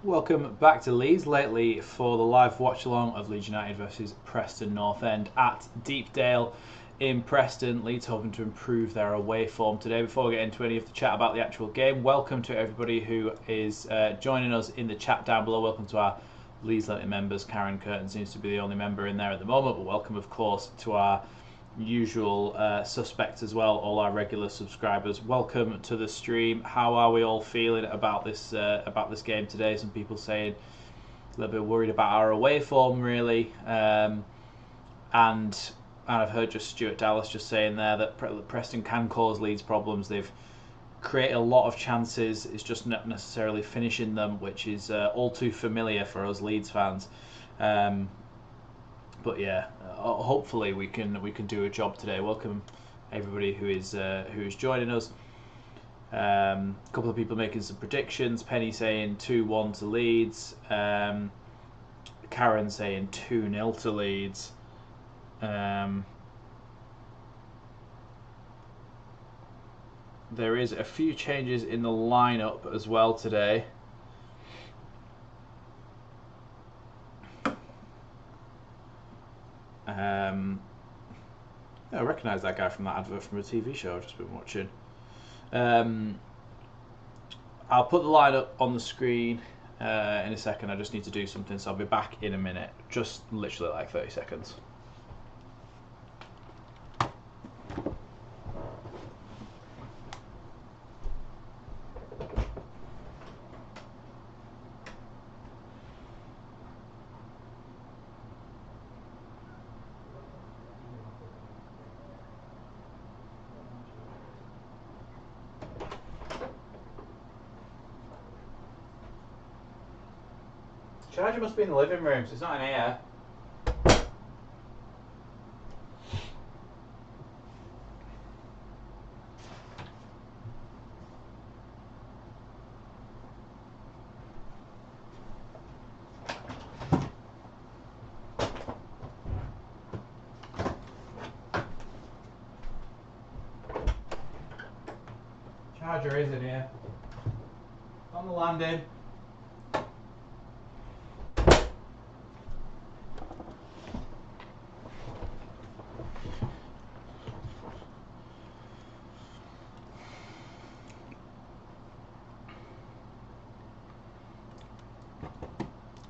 Welcome back to Leeds, lately for the live watch-along of Leeds United versus Preston North End at Deepdale in Preston. Leeds hoping to improve their away form today. Before we get into any of the chat about the actual game, welcome to everybody who is joining us in the chat down below. Welcome to our Leeds United members. Karen Curtin seems to be the only member in there at the moment, but welcome of course to our usual suspects as well, all our regular subscribers. Welcome to the stream. How are we all feeling about this game today? Some people saying a little bit worried about our away form, really, and I've heard just Stuart Dallas just saying there that Preston can cause Leeds problems. They've created a lot of chances, it's just not necessarily finishing them, which is all too familiar for us Leeds fans. But yeah, hopefully we can do a job today. Welcome everybody who is joining us. A couple of people making some predictions. Penny saying 2-1 to Leeds. Karen saying 2-0 to Leeds. There is a few changes in the lineup as well today. I recognise that guy from that advert from a TV show I've just been watching. I'll put the lineup on the screen in a second. I just need to do something, so I'll be back in a minute. Just literally like 30 seconds. Charger must be in the living room, so it's not in here. Charger is in here. On the landing.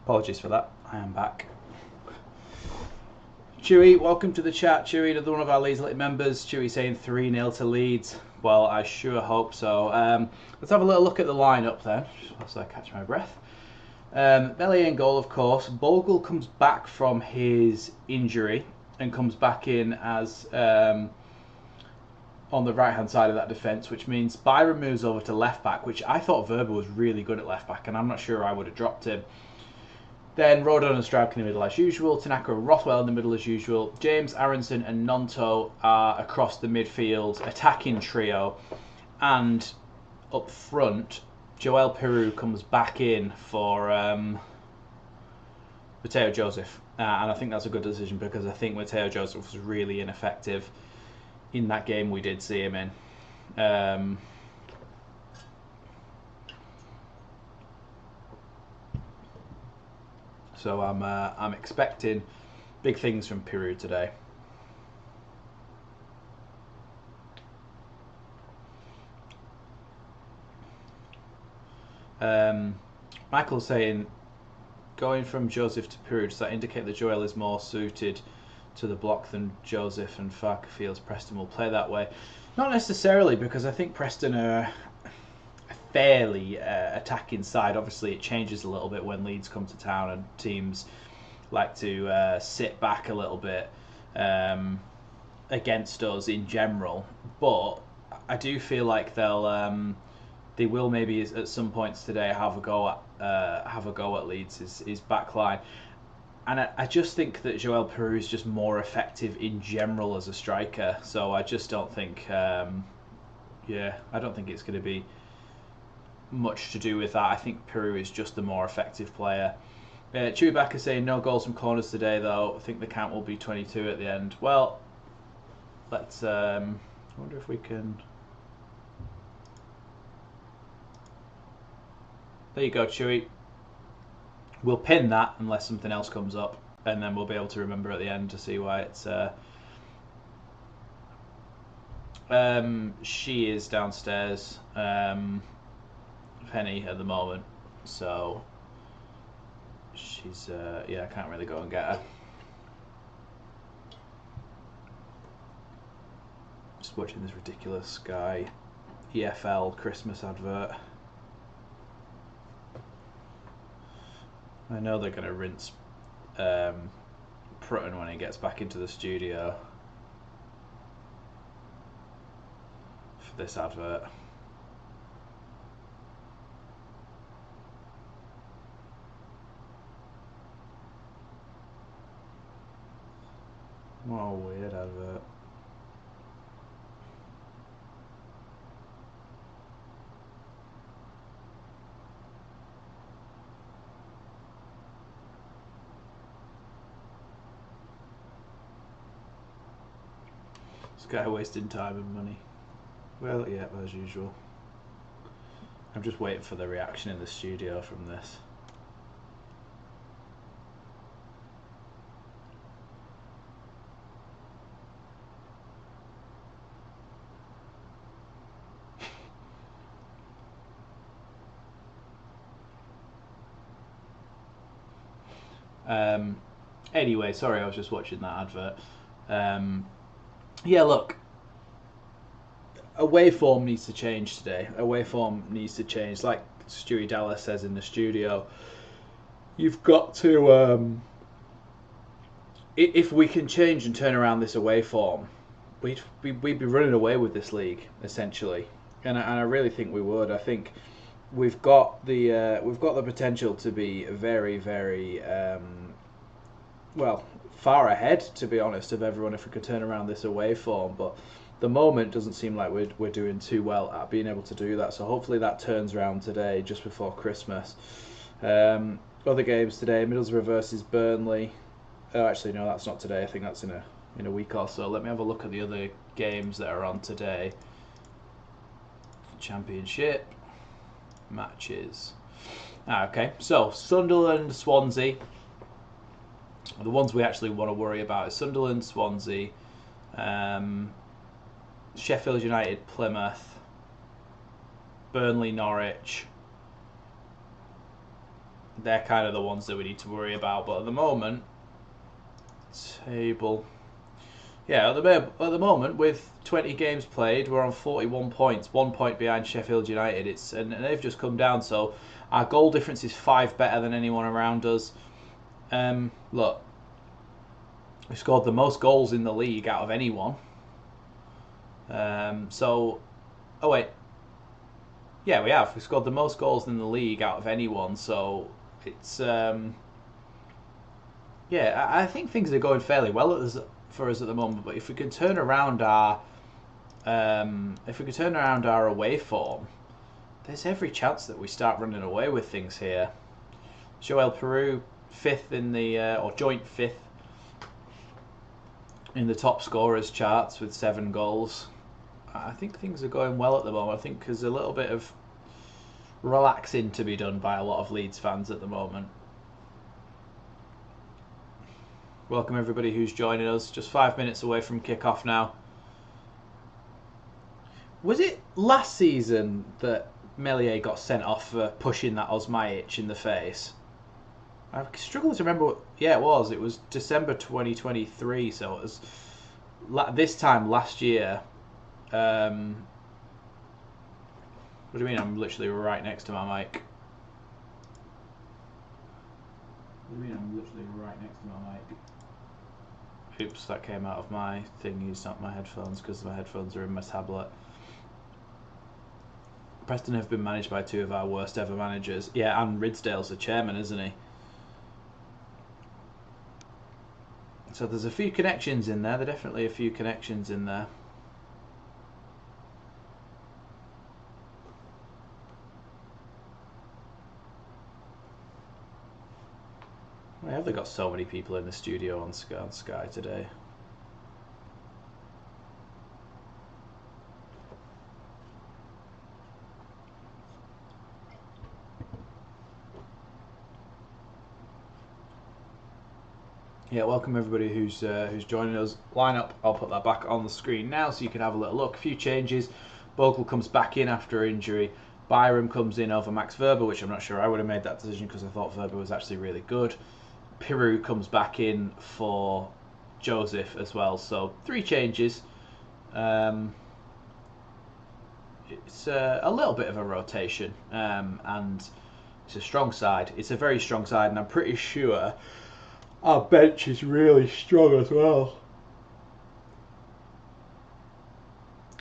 Apologies for that, I am back. Chewy, welcome to the chat. Chewy, another one of our Leeds Little members. Chewy saying 3-0 to Leeds. Well, I sure hope so. Let's have a little look at the lineup then, whilst I catch my breath. Belly in goal, of course. Bogle comes back from his injury and comes back in as on the right-hand side of that defence, which means Byron moves over to left-back, which I thought Verba was really good at left-back, and I'm not sure I would have dropped him. Then Rodon and Stroud in the middle as usual. Tanaka and Rothwell in the middle as usual. James, Aronson and Nonto are across the midfield attacking trio. And up front, Joel Peru comes back in for Mateo Joseph. And I think that's a good decision because I think Mateo Joseph was really ineffective in that game we did see him in. So I'm expecting big things from Peru today. Michael's saying, going from Joseph to Peru, does that indicate that Joel is more suited to the block than Joseph, and Farker feels Preston will play that way? Not necessarily, because I think Preston are fairly attacking side. Obviously it changes a little bit when Leeds come to town and teams like to sit back a little bit against us in general, but I do feel like they will maybe at some points today have a go at Leeds' his back line, and I just think that Joel Peru is just more effective in general as a striker, so I just don't think I don't think it's going to be much to do with that. I think Peru is just the more effective player. Chewbacca saying no goals from corners today though. I think the count will be 22 at the end. Well, let's I wonder if we can. There you go, Chewy. We'll pin that unless something else comes up, and then we'll be able to remember at the end to see why it's. She is downstairs, Penny at the moment, so she's yeah, I can't really go and get her. Just watching this ridiculous Sky EFL Christmas advert. I know they're going to rinse Preston when he gets back into the studio for this advert. What a weird advert. Sky wasting time and money. Well, yeah, as usual. I'm just waiting for the reaction in the studio from this. Anyway, sorry, I was just watching that advert. Yeah, look, away form needs to change today. Away form needs to change. Like Stewie Dallas says in the studio, you've got to, if we can change and turn around this away form, we'd be running away with this league, essentially. And I really think we would. I think we've got the potential to be very, very well, far ahead, to be honest, of everyone if we could turn around this away form. But the moment doesn't seem like we're doing too well at being able to do that. So hopefully that turns around today, just before Christmas. Other games today: Middlesbrough versus Burnley. Oh, actually, no, that's not today. I think that's in a week or so. Let me have a look at the other games that are on today. Championship matches. Okay, so Sunderland, Swansea. The ones we actually want to worry about is Sunderland, Swansea, Sheffield United, Plymouth, Burnley, Norwich. They're kind of the ones that we need to worry about. But at the moment, table. Yeah, at the moment, with 20 games played, we're on 41 points, 1 point behind Sheffield United. And they've just come down, so our goal difference is 5 better than anyone around us. Look, we scored the most goals in the league out of anyone. Oh wait, yeah, we have. We scored the most goals in the league out of anyone. So it's yeah, I think things are going fairly well for us at the moment. But if we can turn around our away form, there's every chance that we start running away with things here. Joel Peru, 5th in the or joint 5th in the top scorers charts with 7 goals. I think things are going well at the moment. I think there's a little bit of relaxing to be done by a lot of Leeds fans at the moment. Welcome everybody who's joining us. Just 5 minutes away from kick-off now. Was it last season that Melier got sent off for pushing that Osmajic in the face? I struggle to remember what... Yeah, it was. It was December 2023, so it was this time last year. What do you mean I'm literally right next to my mic? What do you mean I'm literally right next to my mic? Oops, that came out of my thingies, not my headphones, because my headphones are in my tablet. Preston have been managed by 2 of our worst ever managers. Yeah, and Ridsdale's the chairman, isn't he? So there's a few connections in there. There are definitely a few connections in there. Why have they got so many people in the studio on Sky today? Yeah, welcome everybody who's joining us. Lineup, I'll put that back on the screen now so you can have a little look. A few changes. Bogle comes back in after injury. Byram comes in over Max Verber, which I'm not sure I would have made that decision because I thought Verber was actually really good. Piroux comes back in for Joseph as well. So 3 changes. It's a little bit of a rotation, and it's a strong side. It's a very strong side, and I'm pretty sure our bench is really strong as well.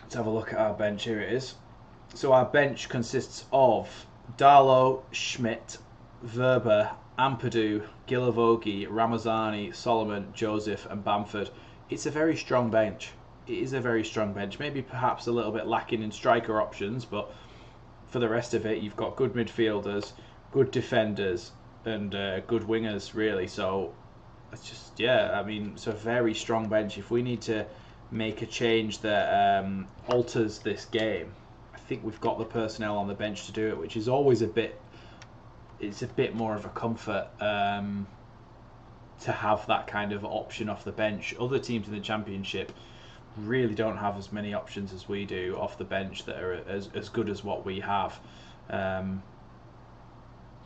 Let's have a look at our bench. Here it is. So our bench consists of Darlow, Schmidt, Verber, Ampadu, Gilavogi, Ramazani, Solomon, Joseph and Bamford. It's a very strong bench. It is a very strong bench. Maybe perhaps a little bit lacking in striker options, but for the rest of it, you've got good midfielders, good defenders, and good wingers, really. So it's just, yeah, I mean, it's a very strong bench. If we need to make a change that alters this game, I think we've got the personnel on the bench to do it, which is always a bit more of a comfort to have that kind of option off the bench. Other teams in the Championship really don't have as many options as we do off the bench that are as good as what we have.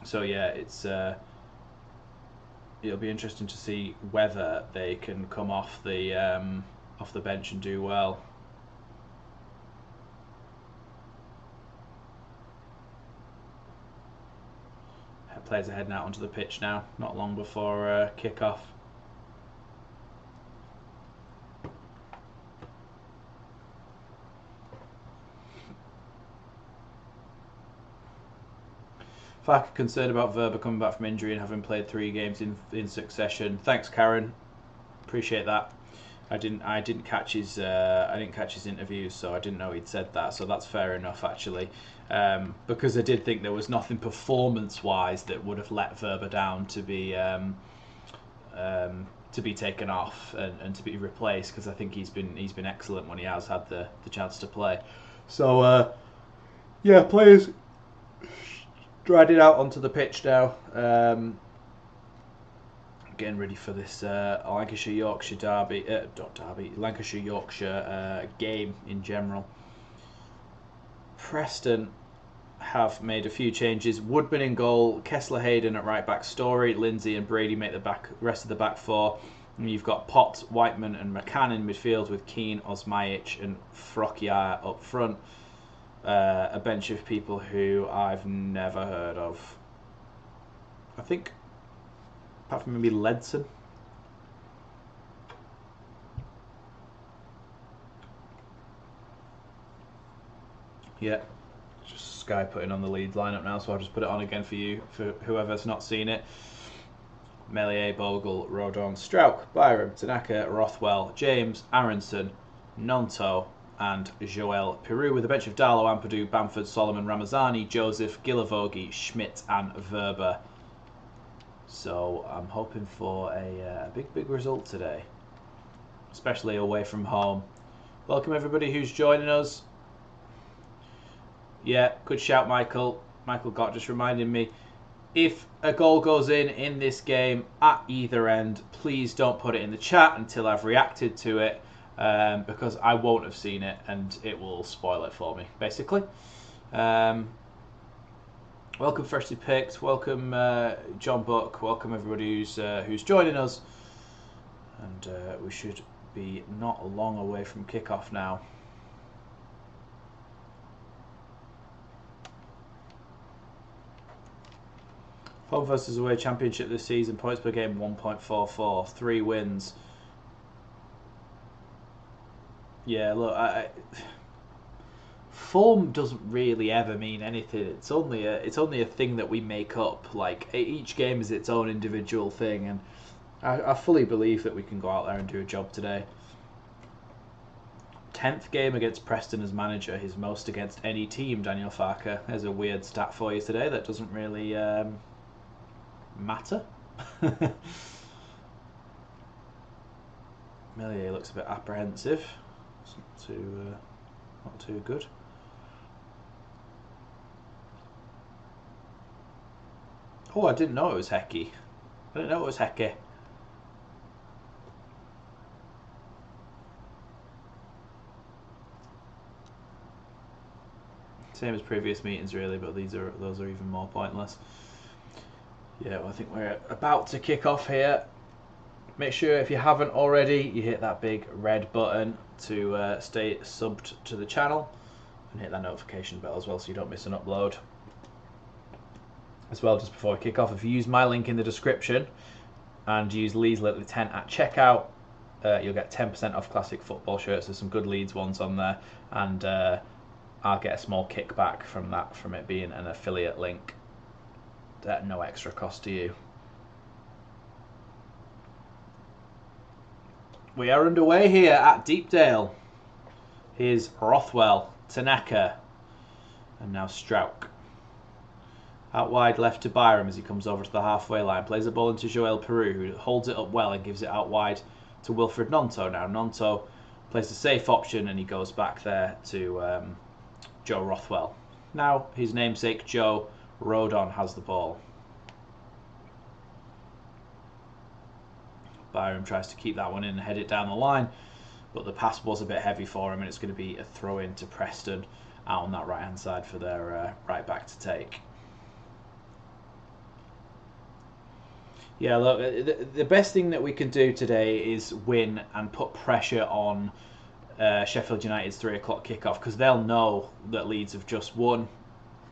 So yeah, it'll be interesting to see whether they can come off the bench and do well. Players are heading out onto the pitch now, not long before kick-off. Farker concerned about Verber coming back from injury and having played 3 games in succession. Thanks, Karen. Appreciate that. I didn't catch his interviews, so I didn't know he'd said that. So that's fair enough, actually, because I did think there was nothing performance-wise that would have let Verber down to be taken off and to be replaced. Because I think he's been excellent when he has had the chance to play. So yeah, players dragged out onto the pitch now. Getting ready for this Lancashire-Yorkshire derby, Lancashire-Yorkshire game in general. Preston have made a few changes. Woodman in goal, Kessler Hayden at right back, Story, Lindsay and Brady make the rest of the back 4. And you've got Potts, Whiteman and McCann in midfield with Keane, Osmajic and Frockier up front. A bench of people who I've never heard of. I think, apart from maybe Ledson. Yeah, just Sky putting on the Leeds lineup now, so I'll just put it on again for you, for whoever's not seen it. Melier, Bogle, Rodon, Strauch, Byram, Tanaka, Rothwell, James, Aronson, Nonto, and Joel Piroux, with a bench of Darlow, Ampadu, Bamford, Solomon, Ramazani, Joseph, Gilavogi, Schmidt, and Verber. So I'm hoping for a big result today, especially away from home. Welcome everybody who's joining us. Yeah, good shout, Michael. Michael Gott just reminded me, if a goal goes in this game at either end, please don't put it in the chat until I've reacted to it, because I won't have seen it and it will spoil it for me, basically. Welcome Freshly Picked, welcome John Buck, welcome everybody who's joining us, and we should be not long away from kickoff now. Home versus away Championship this season, points per game 1.44, 3 wins. Yeah, look, form doesn't really ever mean anything. It's only a thing that we make up. Like, each game is its own individual thing, and I fully believe that we can go out there and do a job today. 10th game against Preston as manager, his most against any team, Daniel Farker. There's a weird stat for you today that doesn't really matter. Melier looks a bit apprehensive. It's not too good. Oh, I didn't know it was Hecky. I didn't know it was Hecky. Same as previous meetings really, but those are even more pointless. Yeah, well, I think we're about to kick off here. Make sure if you haven't already, you hit that big red button to stay subbed to the channel, and hit that notification bell as well so you don't miss an upload. As well, just before we kick off, if you use my link in the description and use Leeds Little 10 at checkout, you'll get 10% off classic football shirts. There's some good Leeds ones on there, and I'll get a small kickback from that, from it being an affiliate link at no extra cost to you. We are underway here at Deepdale. Here's Rothwell, Tanaka, and now Strauch. Out wide left to Byram as he comes over to the halfway line. Plays the ball into Joel Peru, who holds it up well and gives it out wide to Wilfred Nonto. Now Nonto plays the safe option and he goes back there to Joe Rothwell. Now his namesake Joe Rodon has the ball. Byram tries to keep that one in and head it down the line, but the pass was a bit heavy for him, and it's going to be a throw in to Preston out on that right hand side for their right back to take. Yeah, look, the best thing that we can do today is win and put pressure on Sheffield United's 3 o'clock kickoff, because they'll know that Leeds have just won.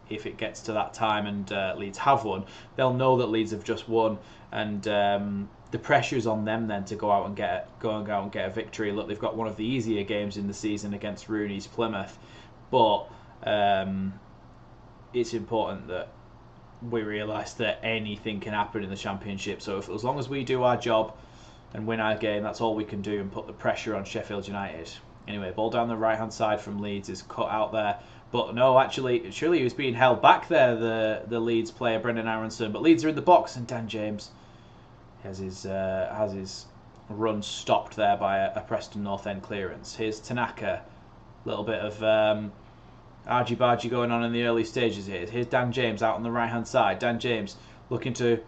If it gets to that time and Leeds have won, they'll know that Leeds have just won, and the pressure's on them then to go out and get a victory. Look, they've got one of the easier games in the season against Rooney's Plymouth, but it's important that we realise that anything can happen in the Championship. So as long as we do our job and win our game, that's all we can do, and put the pressure on Sheffield United. Anyway, ball down the right hand side from Leeds is cut out there, but no, actually, surely he was being held back there, the Leeds player Brendan Aronson. But Leeds are in the box, and Dan James has his run stopped there by a Preston North End clearance. Here's Tanaka, a little bit of argy-bargy going on in the early stages here. Here's Dan James out on the right hand side. Dan James looking to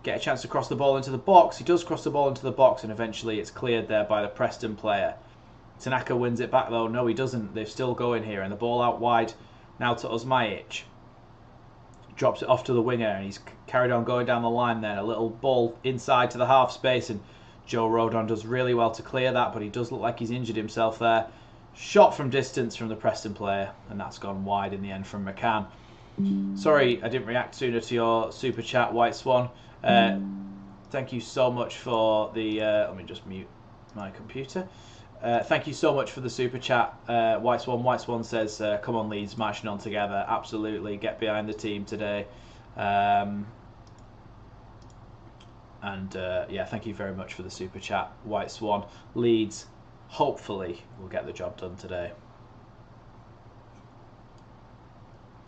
get a chance to cross the ball into the box. He does cross the ball into the box, and eventually it's cleared there by the Preston player. Tanaka wins it back though. No, he doesn't. They're still going here, and the ball out wide now to Osmajic. Drops it off to the winger, and he's carried on going down the line then. A little ball inside to the half space, and Joe Rodon does really well to clear that, but he does look like he's injured himself there. Shot from distance from the Preston player, and that's gone wide in the end from McCann. Sorry I didn't react sooner to your super chat, White Swan. Thank you so much for the... let me just mute my computer. Thank you so much for the super chat, White Swan. White Swan says, come on Leeds, marching on together. Absolutely, get behind the team today. Yeah, thank you very much for the super chat, White Swan. Leeds, hopefully, will get the job done today.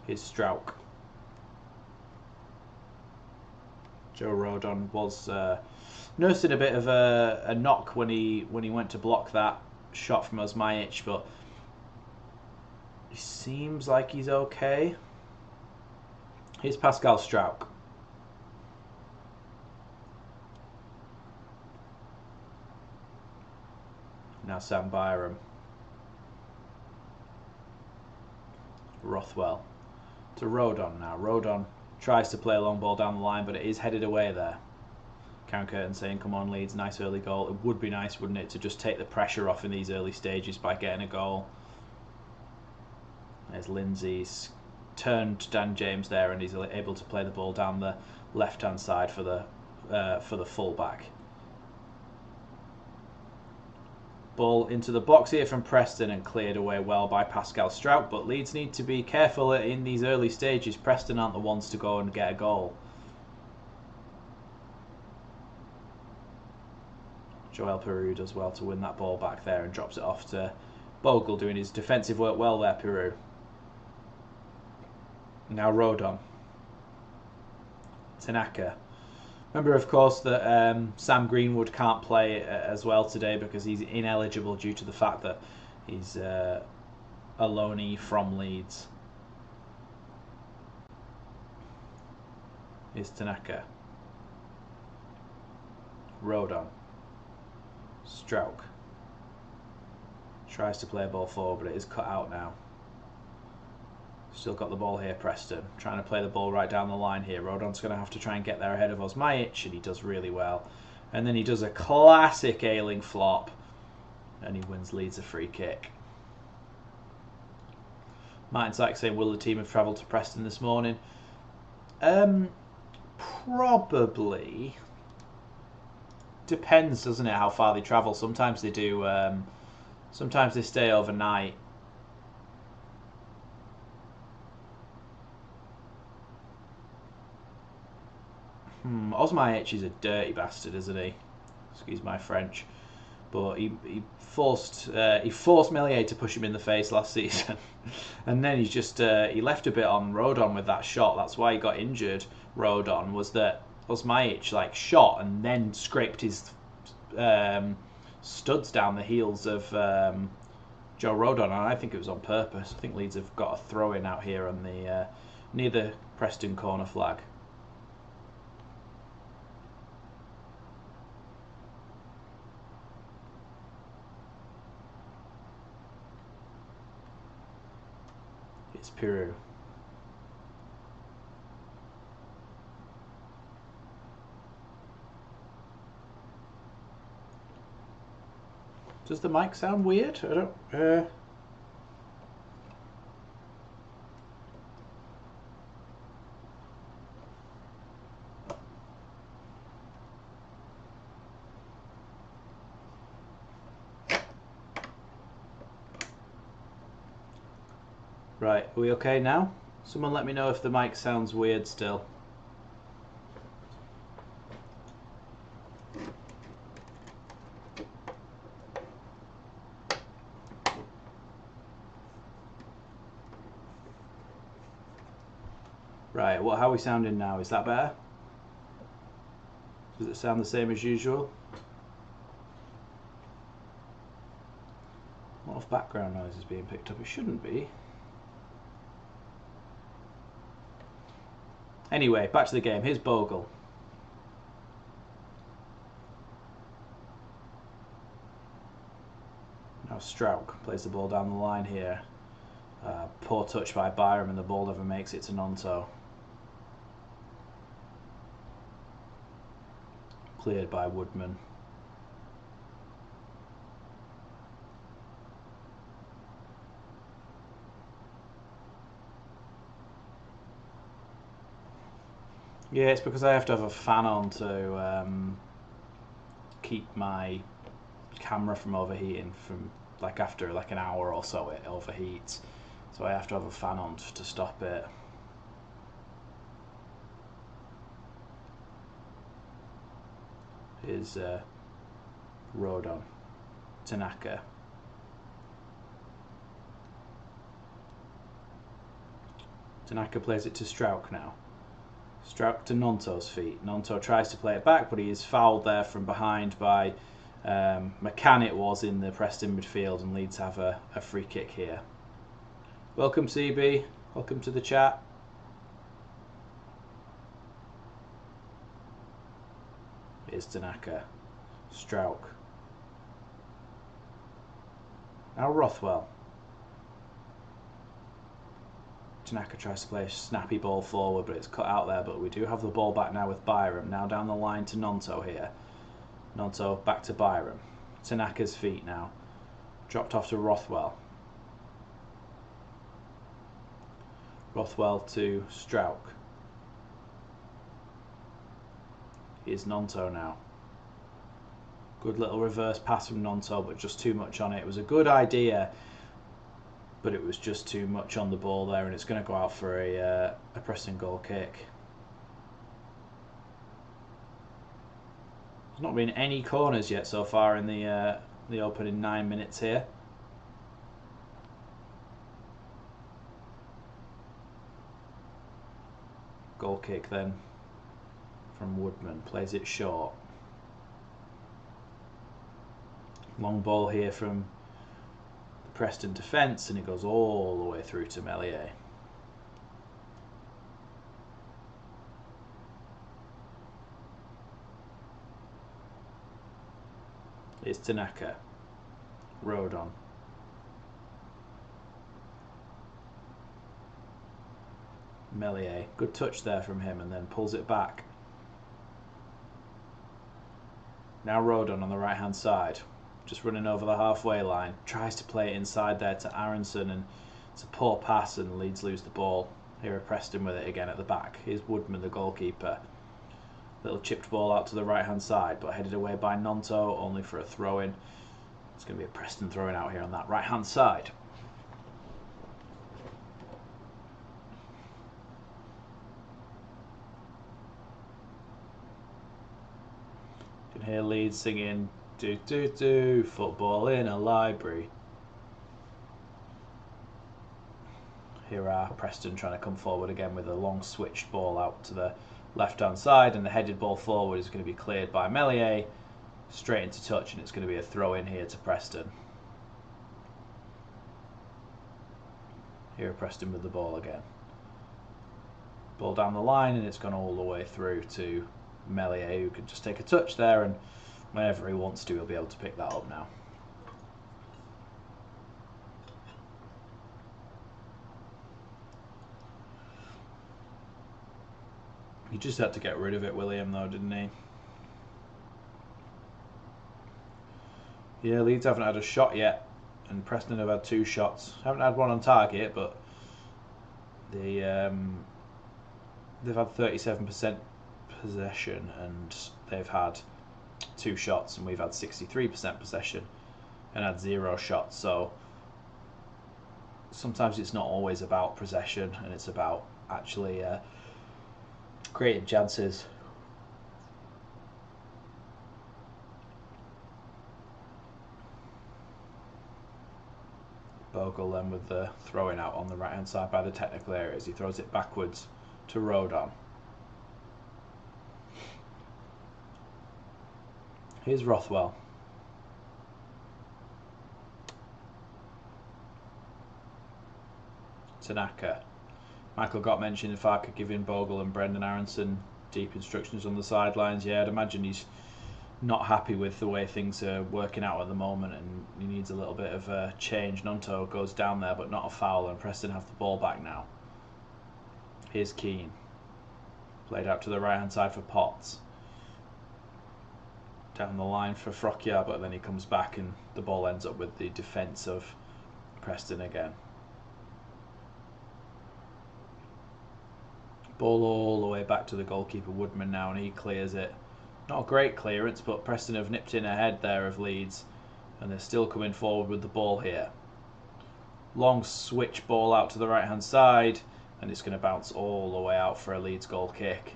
Here's Strauch. Joe Rodon was nursing a bit of a knock when he went to block that shot from Osmajic, but he seems like he's okay. Here's Pascal Strauch. Now Sam Byram. Rothwell to Rodon now. Rodon tries to play a long ball down the line, but it is headed away there. Karen Curtin saying, come on Leeds, nice early goal. It would be nice, wouldn't it, to just take the pressure off in these early stages by getting a goal. There's Lindsay's turned Dan James there, and he's able to play the ball down the left-hand side for the full-back. Ball into the box here from Preston and cleared away well by Pascal Strauch, but Leeds need to be careful in these early stages. Preston aren't the ones to go and get a goal. Joel Peru does well to win that ball back there and drops it off to Bogle, doing his defensive work well there, Peru. Now Rodon. Tanaka. Remember, of course, that Sam Greenwood can't play as well today because he's ineligible due to the fact that he's a loanee from Leeds. Here's Tanaka. Rodon. Strauch. Tries to play a ball forward, but it is cut out now. Still got the ball here, Preston. Trying to play the ball right down the line here. Rodon's going to have to try and get there ahead of Osmajic, and he does really well. And then he does a classic Ayling flop, and he wins Leeds a free kick. Martin Sykes saying, will the team have travelled to Preston this morning? Probably. Depends, doesn't it, how far they travel. Sometimes they do. Sometimes they stay overnight. Osmajic is a dirty bastard, isn't he? Excuse my French, but he forced Meslier to push him in the face last season, and then he's just he left a bit on Rodon with that shot. That's why he got injured. Rodon was that Osmajic like shot and then scraped his studs down the heels of Joe Rodon, and I think it was on purpose. I think Leeds have got a throw in out here on the near the Preston corner flag. It's Peru. Does the mic sound weird? I don't. Right, are we okay now? Someone let me know if the mic sounds weird still. Right, how are we sounding now? Is that better? Does it sound the same as usual? A lot of background noise is being picked up. It shouldn't be. Anyway, back to the game. Here's Bogle. Now Strauch plays the ball down the line here. Poor touch by Byram, and the ball never makes it to Nonto. Cleared by Woodman. Yeah, it's because I have to have a fan on to keep my camera from overheating. From like after like an hour or so, it overheats, so I have to have a fan on to stop it. Here's Rodon, Tanaka. Tanaka plays it to Strauch now. Strauch to Nonto's feet. Nonto tries to play it back, but he is fouled there from behind by McCann. It was in the Preston midfield, and Leeds have a free kick here. Welcome, CB. Welcome to the chat. Here's Tanaka. Strauch. Now Rothwell. Tanaka tries to play a snappy ball forward, but it's cut out there. But we do have the ball back now with Byram. Now down the line to Nonto here. Nonto back to Byram. Tanaka's feet now. Dropped off to Rothwell. Rothwell to Strauch. Here's Nonto now. Good little reverse pass from Nonto, but just too much on it. It was a good idea, but it was just too much on the ball there, and it's going to go out for a Preston goal kick. There's not been any corners yet so far in the opening 9 minutes here. Goal kick then from Woodman, plays it short. Long ball here from the Preston defence, and it goes all the way through to Meslier. It's Tanaka. Rodon. Melier, good touch there from him, and then pulls it back. Now Rodon on the right hand side, just running over the halfway line, tries to play it inside there to Aronson, and it's a poor pass and Leeds lose the ball. Here are Preston with it again at the back. Here's Woodman, the goalkeeper. Little chipped ball out to the right hand side, but headed away by Nonto, only for a throw in. It's going to be a Preston throwing out here on that right hand side. You can hear Leeds singing do do do, football in a library. Here are Preston trying to come forward again with a long switched ball out to the left hand side, and the headed ball forward is going to be cleared by Melier straight into touch, and it's going to be a throw in here to Preston. Here are Preston with the ball again. Ball down the line, and it's gone all the way through to Melier, who can just take a touch there, and whenever he wants to, he'll be able to pick that up now. He just had to get rid of it, William, though, didn't he? Yeah, Leeds haven't had a shot yet, and Preston have had 2 shots. Haven't had one on target, but they've had 37% possession, and they've had 2 shots, and we've had 63% possession and had 0 shots. So sometimes it's not always about possession, and it's about actually creating chances. Bogle then with the throwing out on the right hand side by the technical areas. He throws it backwards to Rodon. Here's Rothwell. Tanaka. Michael got mentioned if I could give in Bogle and Brendan Aronson deep instructions on the sidelines. Yeah, I'd imagine he's not happy with the way things are working out at the moment, and he needs a little bit of a change. Nonto goes down there, but not a foul, and Preston have the ball back now. Here's Keane. Played out to the right hand side for Potts. Down the line for Frocchia, but then he comes back and the ball ends up with the defence of Preston again. Ball all the way back to the goalkeeper Woodman now, and he clears it. Not a great clearance, but Preston have nipped in ahead there of Leeds, and they're still coming forward with the ball here. Long switch ball out to the right hand side, and it's going to bounce all the way out for a Leeds goal kick.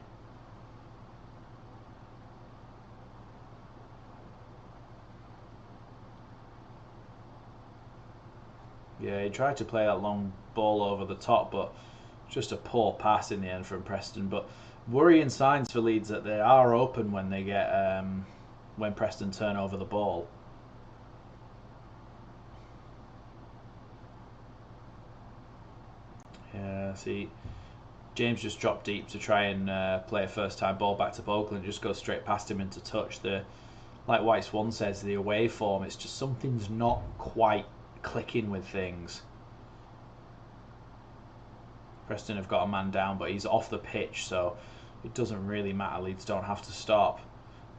Yeah, he tried to play that long ball over the top, but just a poor pass in the end from Preston. But worrying signs for Leeds that they are open when they get when Preston turn over the ball. Yeah, see, James just dropped deep to try and play a first time ball back to Bogle and just goes straight past him into touch. Like White Swan says, the away form, it's just something's not quite clicking with things. Preston have got a man down, but he's off the pitch, so it doesn't really matter. Leeds don't have to stop.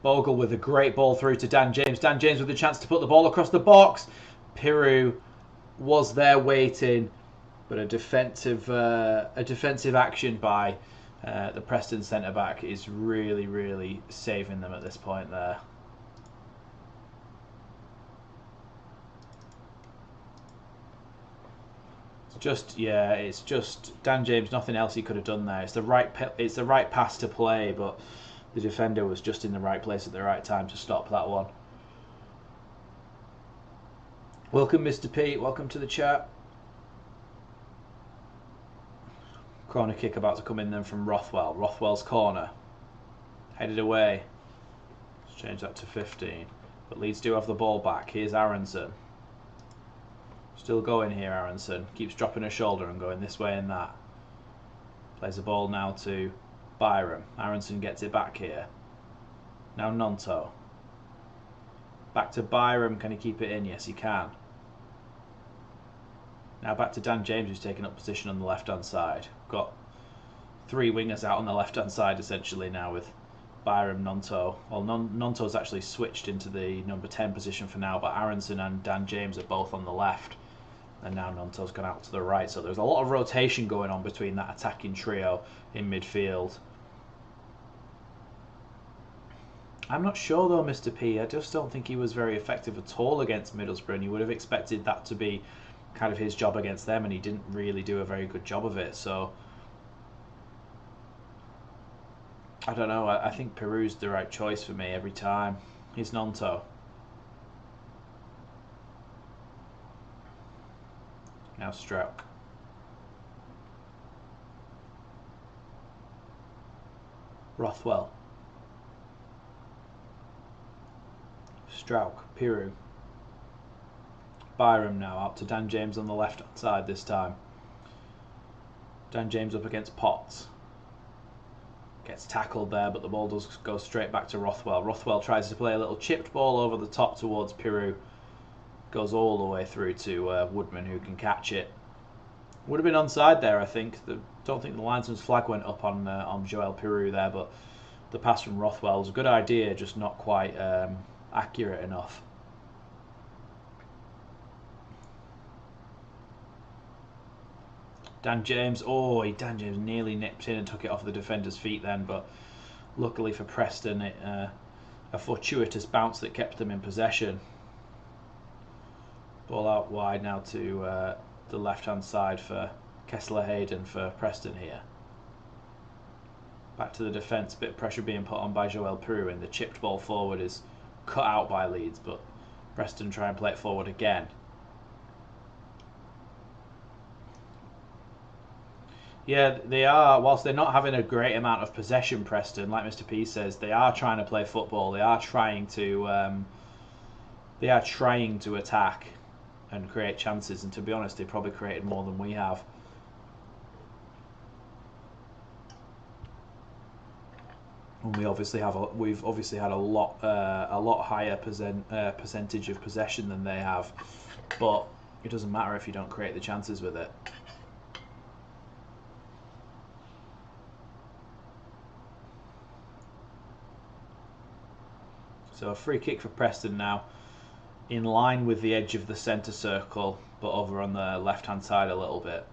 Bogle with a great ball through to Dan James. Dan James with a chance to put the ball across the box. Piru was there waiting, but a defensive action by the Preston centre back is really saving them at this point there. It's just Dan James. Nothing else he could have done there. It's the right pass to play, but the defender was just in the right place at the right time to stop that one. Welcome, Mr. P. Welcome to the chat. Corner kick about to come in then from Rothwell. Rothwell's corner. Headed away. Let's change that to 15. But Leeds do have the ball back. Here's Aronson. Still going here, Aronson. Keeps dropping her shoulder and going this way and that. Plays the ball now to Byram. Aronson gets it back here. Now Nonto. Back to Byram. Can he keep it in? Yes, he can. Now back to Dan James, who's taking up position on the left-hand side. Got three wingers out on the left hand side essentially now with Byram, Nonto. Well, Nonto's actually switched into the number 10 position for now, but Aronson and Dan James are both on the left, and now Nonto's gone out to the right. So there's a lot of rotation going on between that attacking trio in midfield. I'm not sure though, Mr. P. I just don't think he was very effective at all against Middlesbrough, and you would have expected that to be kind of his job against them, and he didn't really do a very good job of it. So I don't know. I think Peru's the right choice for me every time. He's Nonto. Now Stroke. Rothwell. Strauch, Piru. Byram now out to Dan James on the left hand side this time. Dan James up against Potts. Gets tackled there, but the ball does go straight back to Rothwell. Rothwell tries to play a little chipped ball over the top towards Piru. Goes all the way through to Woodman, who can catch it. Would have been onside there, I think. Don't think the linesman's flag went up on Joel Piru there, but the pass from Rothwell was a good idea, just not quite accurate enough. Dan James nearly nipped in and took it off the defender's feet then, but luckily for Preston, a fortuitous bounce that kept them in possession. Ball out wide now to the left-hand side for Kessler-Hayden for Preston here. Back to the defence, bit of pressure being put on by Joel Piru, and the chipped ball forward is cut out by Leeds, but Preston try and play it forward again. Yeah, they are. Whilst they're not having a great amount of possession, Preston, like Mr. P says, they are trying to play football. They are trying to attack and create chances. And to be honest, they probably created more than we have. And we've obviously had a lot higher percentage of possession than they have. But it doesn't matter if you don't create the chances with it. So a free kick for Preston now, in line with the edge of the centre circle, but over on the left-hand side a little bit,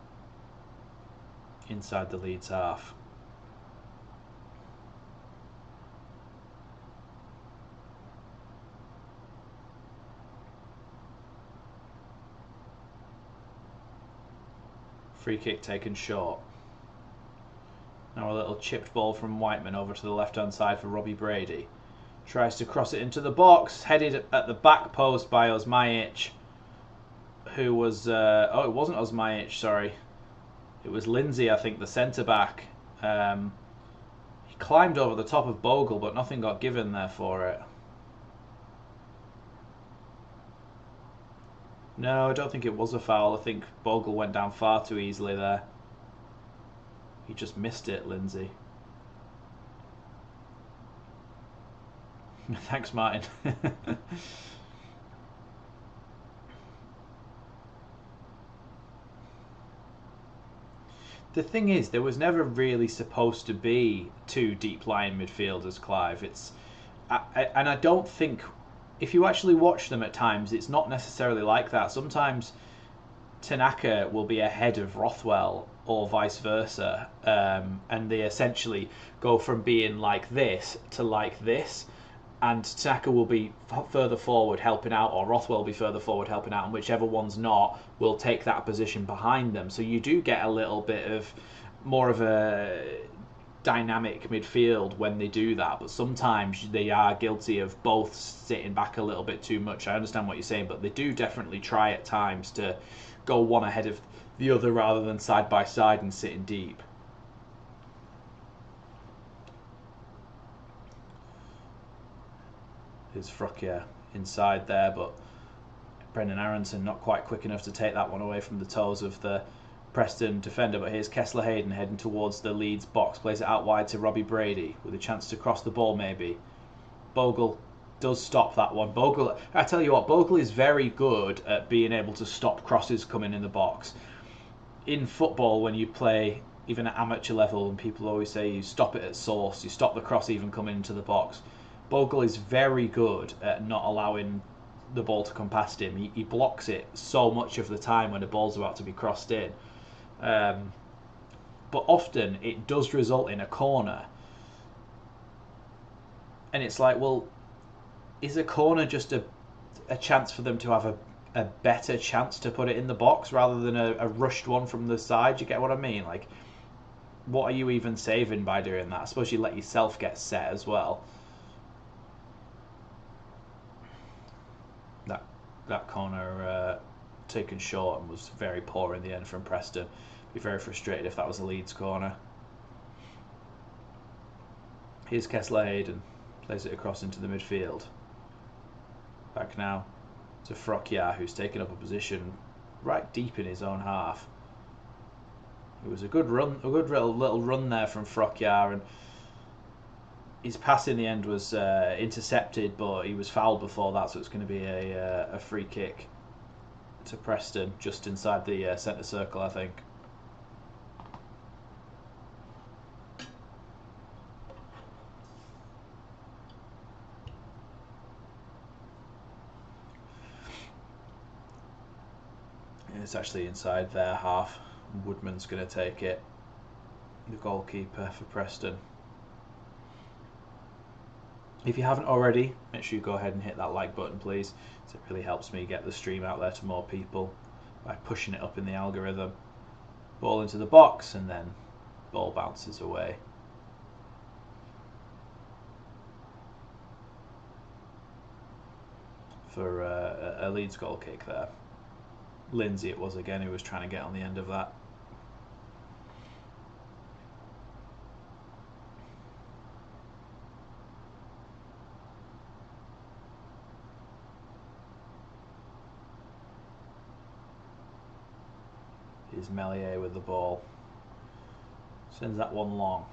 inside the Leeds half. Free kick taken short. Now a little chipped ball from Whiteman over to the left-hand side for Robbie Brady. Tries to cross it into the box, headed at the back post by Osmajic, who was... oh, it wasn't Osmajic, sorry. It was Lindsay, I think, the centre-back. He climbed over the top of Bogle, but nothing got given there for it. No, I don't think it was a foul. I think Bogle went down far too easily there. He just missed it, Lindsay. Thanks, Martin. The thing is, there was never really supposed to be two deep-lying midfielders, Clive. And I don't think, if you actually watch them at times, it's not necessarily like that. Sometimes Tanaka will be ahead of Rothwell or vice versa, and they essentially go from being like this to like this. And Tanaka will be further forward helping out, or Rothwell will be further forward helping out, and whichever one's not will take that position behind them. So you do get a little bit of more of a dynamic midfield when they do that, but sometimes they are guilty of both sitting back a little bit too much. I understand what you're saying, but they do definitely try at times to go one ahead of the other rather than side by side and sitting deep. Is Frockier inside there, but Brendan Aronson not quite quick enough to take that one away from the toes of the Preston defender. But here's Kessler-Hayden heading towards the Leeds box, plays it out wide to Robbie Brady with a chance to cross the ball maybe. Bogle does stop that one. Bogle, I tell you what, Bogle is very good at being able to stop crosses coming in the box. In football, when you play even at amateur level, and people always say you stop it at source, you stop the cross even coming into the box. Bogle is very good at not allowing the ball to come past him. He blocks it so much of the time when the ball's about to be crossed in. But often it does result in a corner. And it's like, well, is a corner just a chance for them to have a better chance to put it in the box rather than a rushed one from the side? You get what I mean? Like, what are you even saving by doing that? I suppose you let yourself get set as well. That corner taken short and was very poor in the end from Preston. Be very frustrated if that was a Leeds corner. Here's Kessler Hayden, plays it across into the midfield. Back now to Frockyar, who's taken up a position right deep in his own half. It was a good run, a good little run there from Frockyar, and his pass in the end was intercepted, but he was fouled before that, so it's going to be a free kick to Preston, just inside the centre circle, I think. It's actually inside their half. Woodman's going to take it, the goalkeeper for Preston. If you haven't already, make sure you go ahead and hit that like button, please. It really helps me get the stream out there to more people by pushing it up in the algorithm. Ball into the box, and then ball bounces away. For a Leeds goal kick there. Lindsay it was again who was trying to get on the end of that. Here's Melier with the ball. Sends that one long.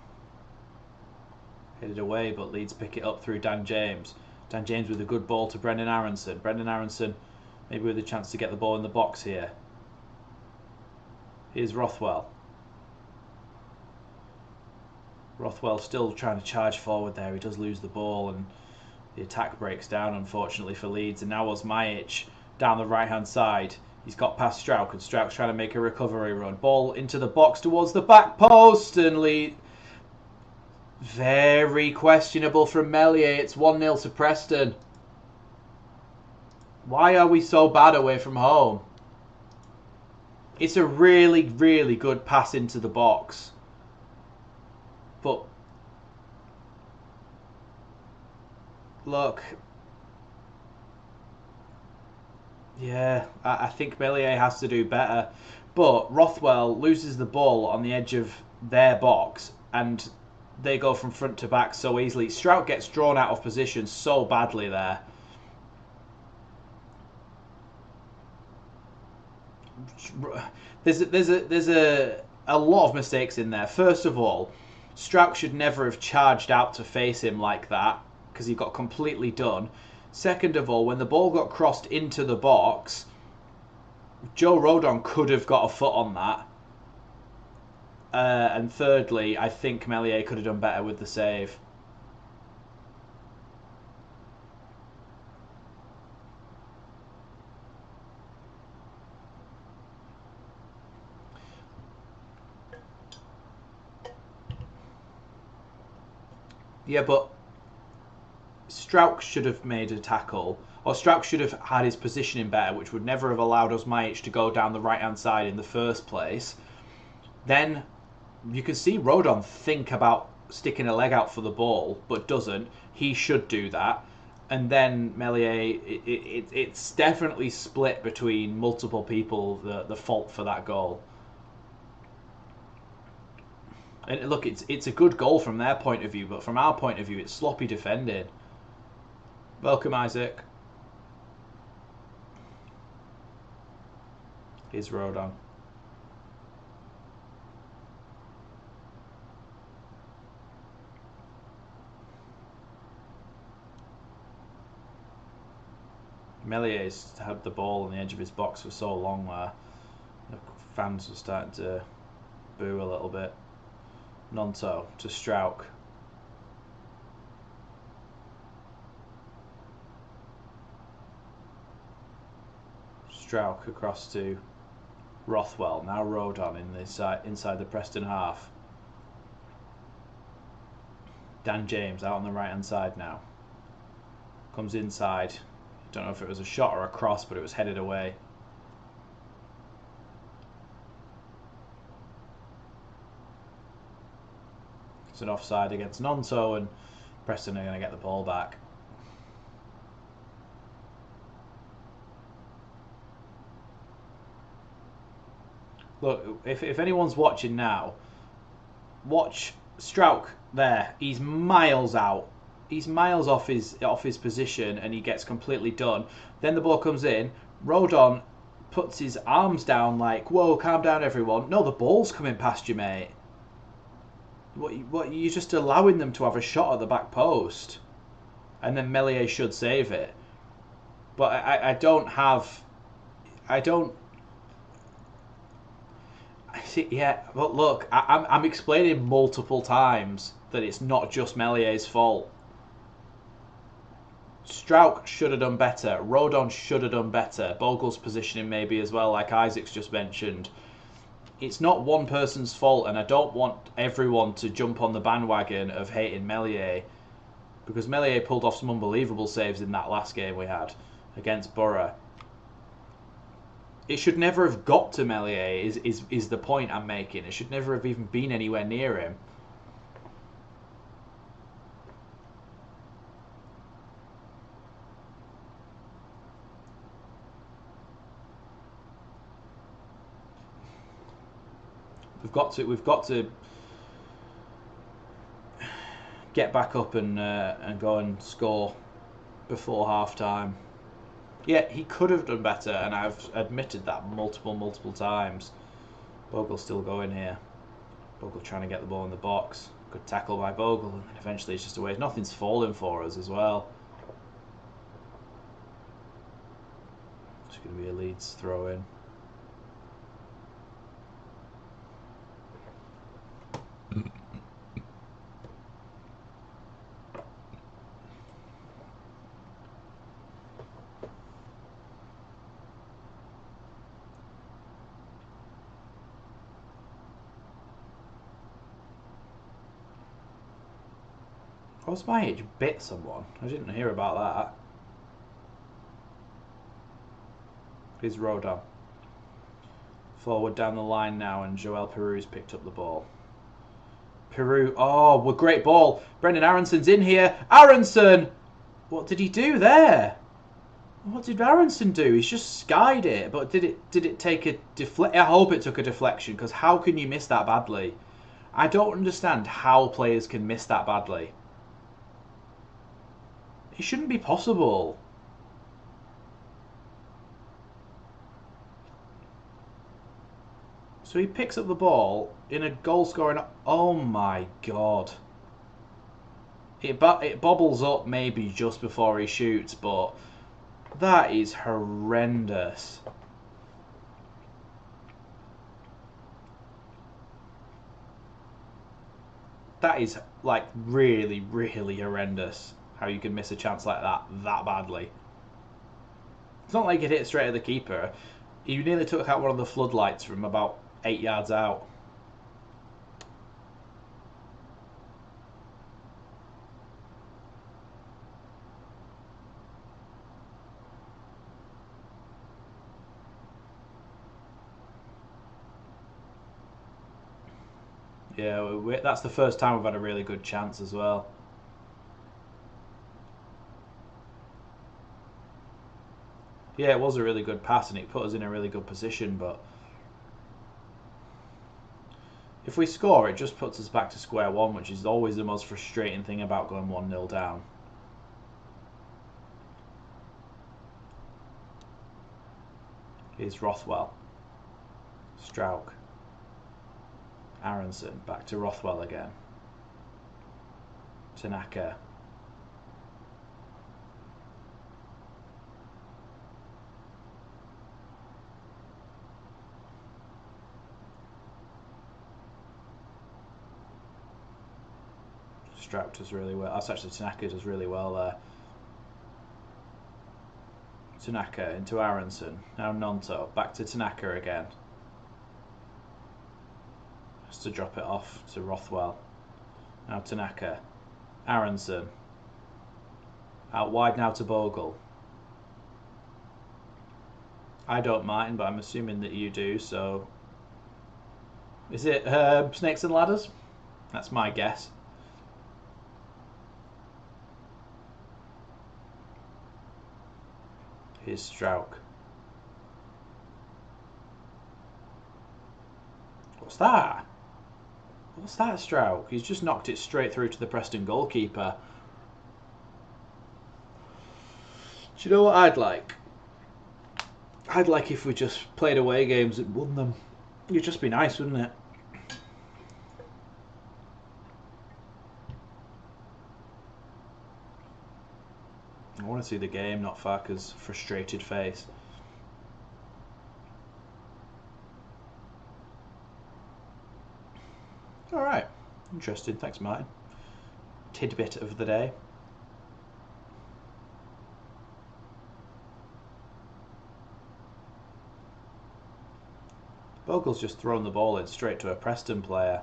Headed away, but Leeds pick it up through Dan James. Dan James with a good ball to Brendan Aronson. Brendan Aronson maybe with a chance to get the ball in the box here. Here's Rothwell. Rothwell still trying to charge forward there. He does lose the ball, and the attack breaks down, unfortunately, for Leeds. And now was Majic down the right-hand side. He's got past Strauch, and Strauch's trying to make a recovery run. Ball into the box towards the back post, and Leeds... Very questionable from Melier. It's 1-0 to Preston. Why are we so bad away from home? It's a really, really good pass into the box. But look, yeah, I think Melier has to do better. But Rothwell loses the ball on the edge of their box, and they go from front to back so easily. Strauch gets drawn out of position so badly there. There's a lot of mistakes in there. First of all, Strauch should never have charged out to face him like that, because he got completely done. Second of all, when the ball got crossed into the box, Joe Rodon could have got a foot on that. And thirdly, I think Melier could have done better with the save. Yeah, but Strauch should have made a tackle, or Strauch should have had his positioning better, which would never have allowed Majic to go down the right-hand side in the first place. Then you can see Rodon think about sticking a leg out for the ball, but doesn't. He should do that. And then Melier, it's definitely split between multiple people, the fault for that goal. And look, it's a good goal from their point of view, but from our point of view, it's sloppy defending. Welcome, Isaac. Here's Rodon. Melier's had the ball on the edge of his box for so long there. The fans were starting to boo a little bit. Nonto to Strauch. Strauch across to Rothwell. Now Rodon in the inside the Preston half. Dan James out on the right hand side now. Comes inside. Don't know if it was a shot or a cross, but it was headed away. It's an offside against Nonto, and Preston are going to get the ball back. Look, if anyone's watching now, watch Strauch there. He's miles out. He's miles off his position, and he gets completely done. Then the ball comes in. Rodon puts his arms down like, "Whoa, calm down, everyone." No, the ball's coming past you, mate. What? You're just allowing them to have a shot at the back post, and then Meslier should save it. But I don't. Yeah, but look, I'm explaining multiple times that it's not just Mellier's fault. Strauch should have done better. Rodon should have done better. Bogle's positioning maybe as well, like Isaac's just mentioned. It's not one person's fault, and I don't want everyone to jump on the bandwagon of hating Meslier, because Meslier pulled off some unbelievable saves in that last game we had against Borough. It should never have got to Meslier, is the point I'm making. It should never have even been anywhere near him. We've got to get back up and go and score before half time. Yeah, he could have done better, and I've admitted that multiple times. Bogle's still going here. Bogle trying to get the ball in the box. Good tackle by Bogle, and then eventually it's just away. Nothing's falling for us as well. It's going to be a Leeds throw in. Osmajic bit someone. I didn't hear about that. Here's Rodon. Forward down the line now, and Joel Peru's picked up the ball. Peru, oh, well, great ball. Brendan Aronson's in here. Aronson! What did he do there? What did Aronson do? He's just skied it, but did it take a deflection? I hope it took a deflection, because how can you miss that badly? I don't understand how players can miss that badly. It shouldn't be possible. So he picks up the ball in a goal-scoring... Oh my god. It bobbles up maybe just before he shoots, but that is horrendous. That is, like, really, really horrendous. How you can miss a chance like that badly. It's not like it hit straight at the keeper. He nearly took out one of the floodlights from about 8 yards out. Yeah, that's the first time we've had a really good chance as well. Yeah, it was a really good pass and it put us in a really good position, but if we score, it just puts us back to square one, which is always the most frustrating thing about going 1-0 down. Here's Rothwell. Strauch. Aronson. Back to Rothwell again. Tanaka. Strout does really well. That's actually Tanaka does really well there. Tanaka into Aronson. Now Nonto. Back to Tanaka again. Has to drop it off to Rothwell. Now Tanaka. Aronson. Out wide now to Bogle. I don't mind, but I'm assuming that you do, so... Is it Snakes and Ladders? That's my guess. Here's Strauch. What's that? What's that, Strauch? He's just knocked it straight through to the Preston goalkeeper. Do you know what I'd like? I'd like if we just played away games and won them. It'd just be nice, wouldn't it? I want to see the game, not Farker's frustrated face. Alright, interesting, thanks Martin. Tidbit of the day. Bogle's just thrown the ball in straight to a Preston player.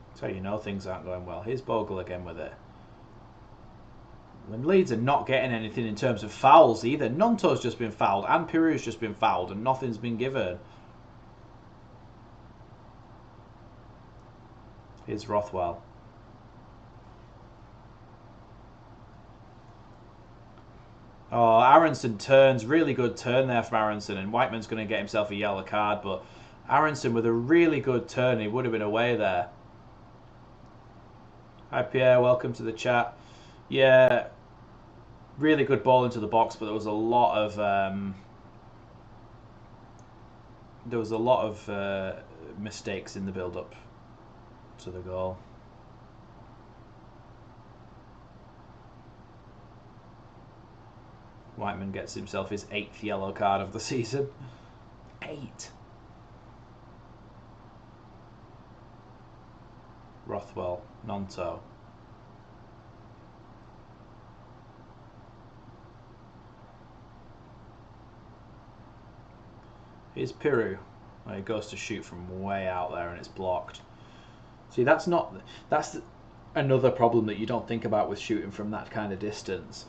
That's how you know things aren't going well. Here's Bogle again with it. When Leeds are not getting anything in terms of fouls either. Nonto's just been fouled and Piru's just been fouled and nothing's been given. Here's Rothwell. Oh, Aronson turns. Really good turn there from Aronson. And Whiteman's going to get himself a yellow card. But Aronson with a really good turn. He would have been away there. Hi, Pierre. Welcome to the chat. Yeah, really good ball into the box. But there was a lot of... mistakes in the build-up to the goal. Whiteman gets himself his 8th yellow card of the season. 8. Rothwell, Nonto. Here's Piru. Well, he goes to shoot from way out there and it's blocked. See, that's another problem that you don't think about with shooting from that kind of distance.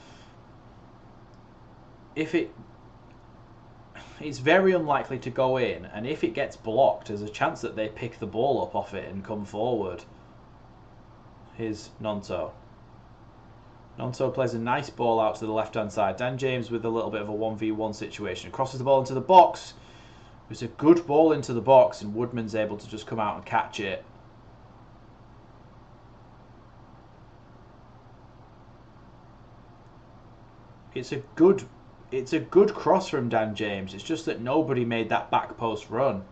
It's very unlikely to go in, and if it gets blocked, there's a chance that they pick the ball up off it and come forward. Here's Nonto. Nonto plays a nice ball out to the left-hand side. Dan James with a little bit of a 1v1 situation. Crosses the ball into the box. It's a good ball into the box, and Woodman's able to just come out and catch it. It's a good cross from Dan James. It's just that nobody made that back post run.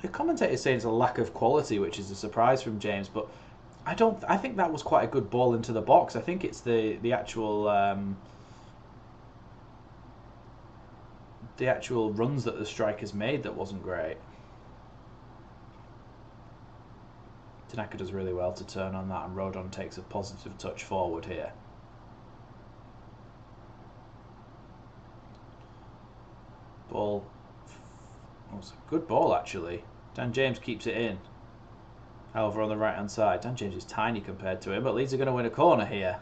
The commentator's saying it's a lack of quality, which is a surprise from James, but I think that was quite a good ball into the box. I think it's the actual runs that the strikers made that wasn't great. Tanaka does really well to turn on that, and Rodon takes a positive touch forward here. Ball. Oh, it's a good ball actually. Dan James keeps it in. However, on the right hand side, Dan James is tiny compared to him, but Leeds are going to win a corner here.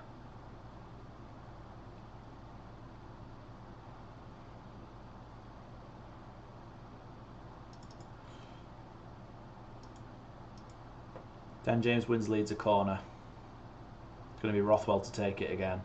Dan James wins Leeds a corner. It's going to be Rothwell to take it again.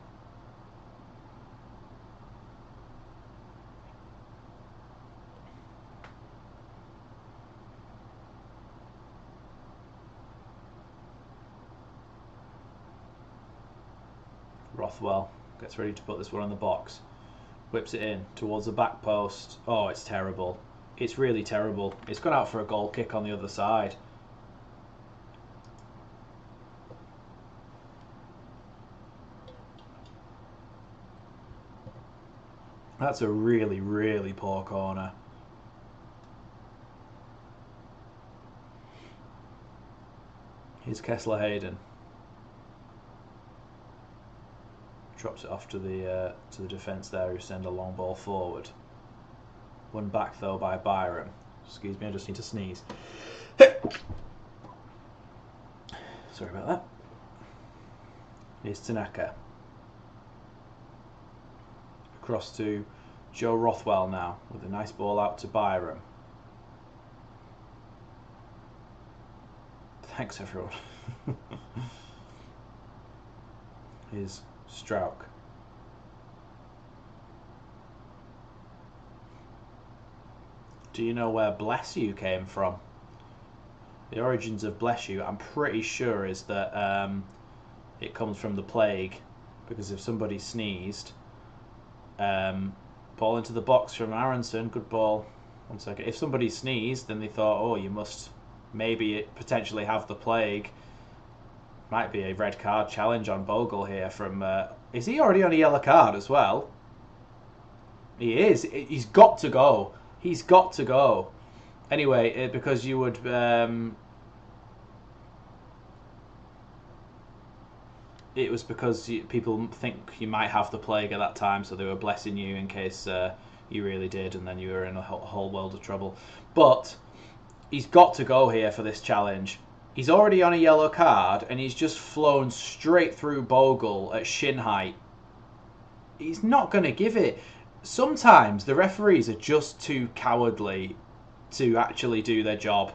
Rothwell gets ready to put this one on the box. Whips it in towards the back post. Oh, it's terrible. It's really terrible. It's gone out for a goal kick on the other side. That's a really, really poor corner. Here's Kessler Hayden. Drops it off to the defence there, who send a long ball forward. Won back though by Byram. Excuse me, I just need to sneeze. Sorry about that. Here's Tanaka. Across to Joe Rothwell now, with a nice ball out to Byram. Thanks everyone. Here's Strauch. Do you know where Bless You came from? The origins of Bless You, I'm pretty sure, is that it comes from the plague, because if somebody sneezed, ball into the box from Aronson, good ball. 1 second. If somebody sneezed, then they thought, oh, you must maybe potentially have the plague. Might be a red card challenge on Bogle here from... is he already on a yellow card as well? He is. He's got to go. He's got to go. Anyway, because you would... it was because people think you might have the plague at that time, so they were blessing you in case you really did, and then you were in a whole world of trouble. But he's got to go here for this challenge. He's already on a yellow card, and he's just flown straight through Bogle at shin height. He's not going to give it. Sometimes the referees are just too cowardly to actually do their job.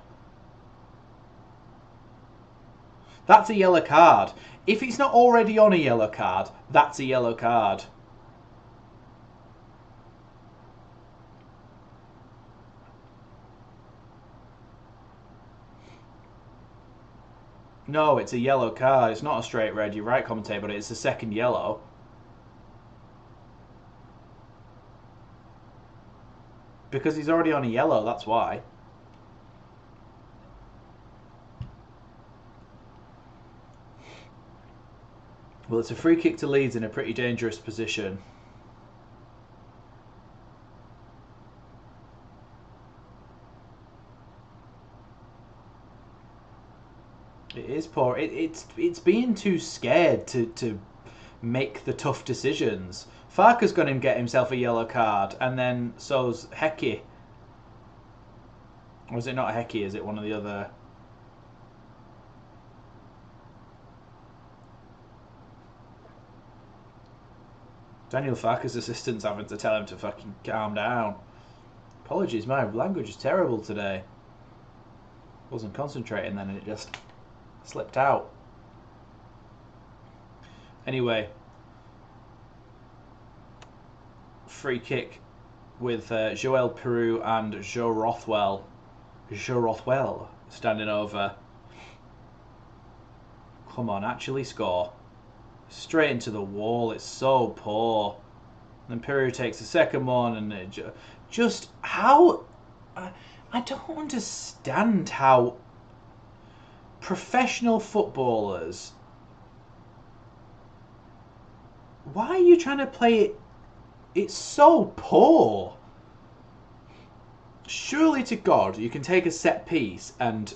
That's a yellow card. If he's not already on a yellow card, that's a yellow card. No, it's a yellow card. It's not a straight red. You're right, commentator, but it's a second yellow. Because he's already on a yellow, that's why. Well, it's a free kick to Leeds in a pretty dangerous position. It is poor. It's being too scared to make the tough decisions. Farker's going to get himself a yellow card, and then so's Hecky. Or is it not Hecky? Is it one of the other? Daniel Farker's assistant's having to tell him to fucking calm down. Apologies, my language is terrible today. Wasn't concentrating then and it just slipped out. Anyway, free kick with Joel Peru and Joe Rothwell. Joe Rothwell standing over. Come on, actually score. Straight into the wall. It's so poor. And Peru takes the second one, and it just how I don't understand how professional footballers. Why are you trying to play it? It's so poor. Surely to God, you can take a set piece and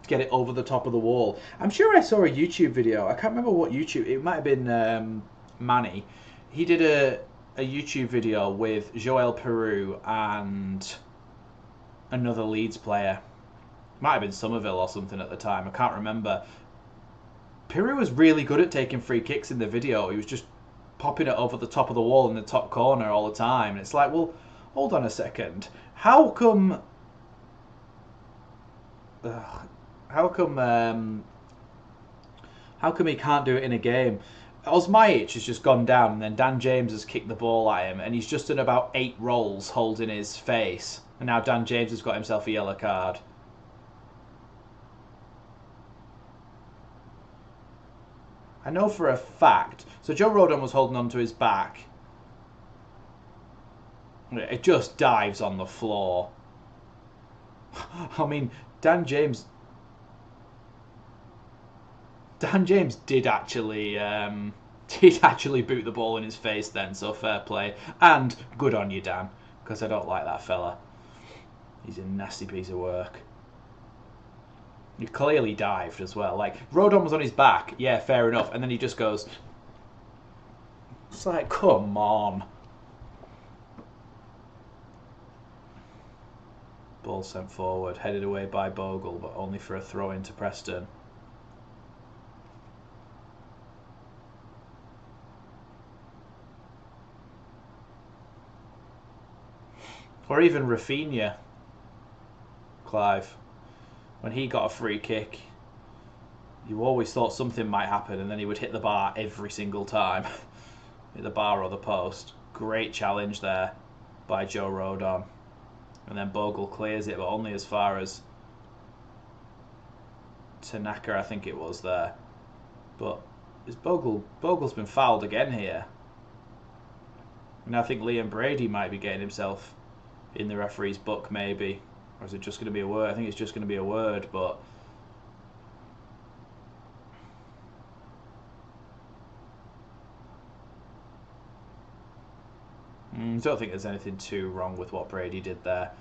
get it over the top of the wall. I'm sure I saw a YouTube video. I can't remember what YouTube. It might have been Manny. He did a YouTube video with Joel Peru and another Leeds player. Might have been Somerville or something at the time. I can't remember. Peru was really good at taking free kicks in the video. He was just popping it over the top of the wall in the top corner all the time. And it's like, well, hold on a second. How come he can't do it in a game? Osmajic has just gone down, and then Dan James has kicked the ball at him, and he's just done about 8 rolls holding his face, and now Dan James has got himself a yellow card. I know for a fact. So Joe Rodon was holding on to his back. It just dives on the floor. I mean, Dan James did actually boot the ball in his face then, so fair play. And good on you, Dan, because I don't like that fella. He's a nasty piece of work. He clearly dived as well. Like, Rodon was on his back, yeah, fair enough, and then he just goes... It's like, come on. Ball sent forward, headed away by Bogle, but only for a throw into Preston. Or even Rafinha, Clive. When he got a free kick, you always thought something might happen, and then he would hit the bar every single time. Hit the bar or the post. Great challenge there by Joe Rodon. And then Bogle clears it, but only as far as Tanaka, I think it was there. But is Bogle's been fouled again here. And I think Liam Brady might be getting himself in the referee's book, maybe. Or is it just going to be a word? I think it's just going to be a word, but... I don't think there's anything too wrong with what Brady did there.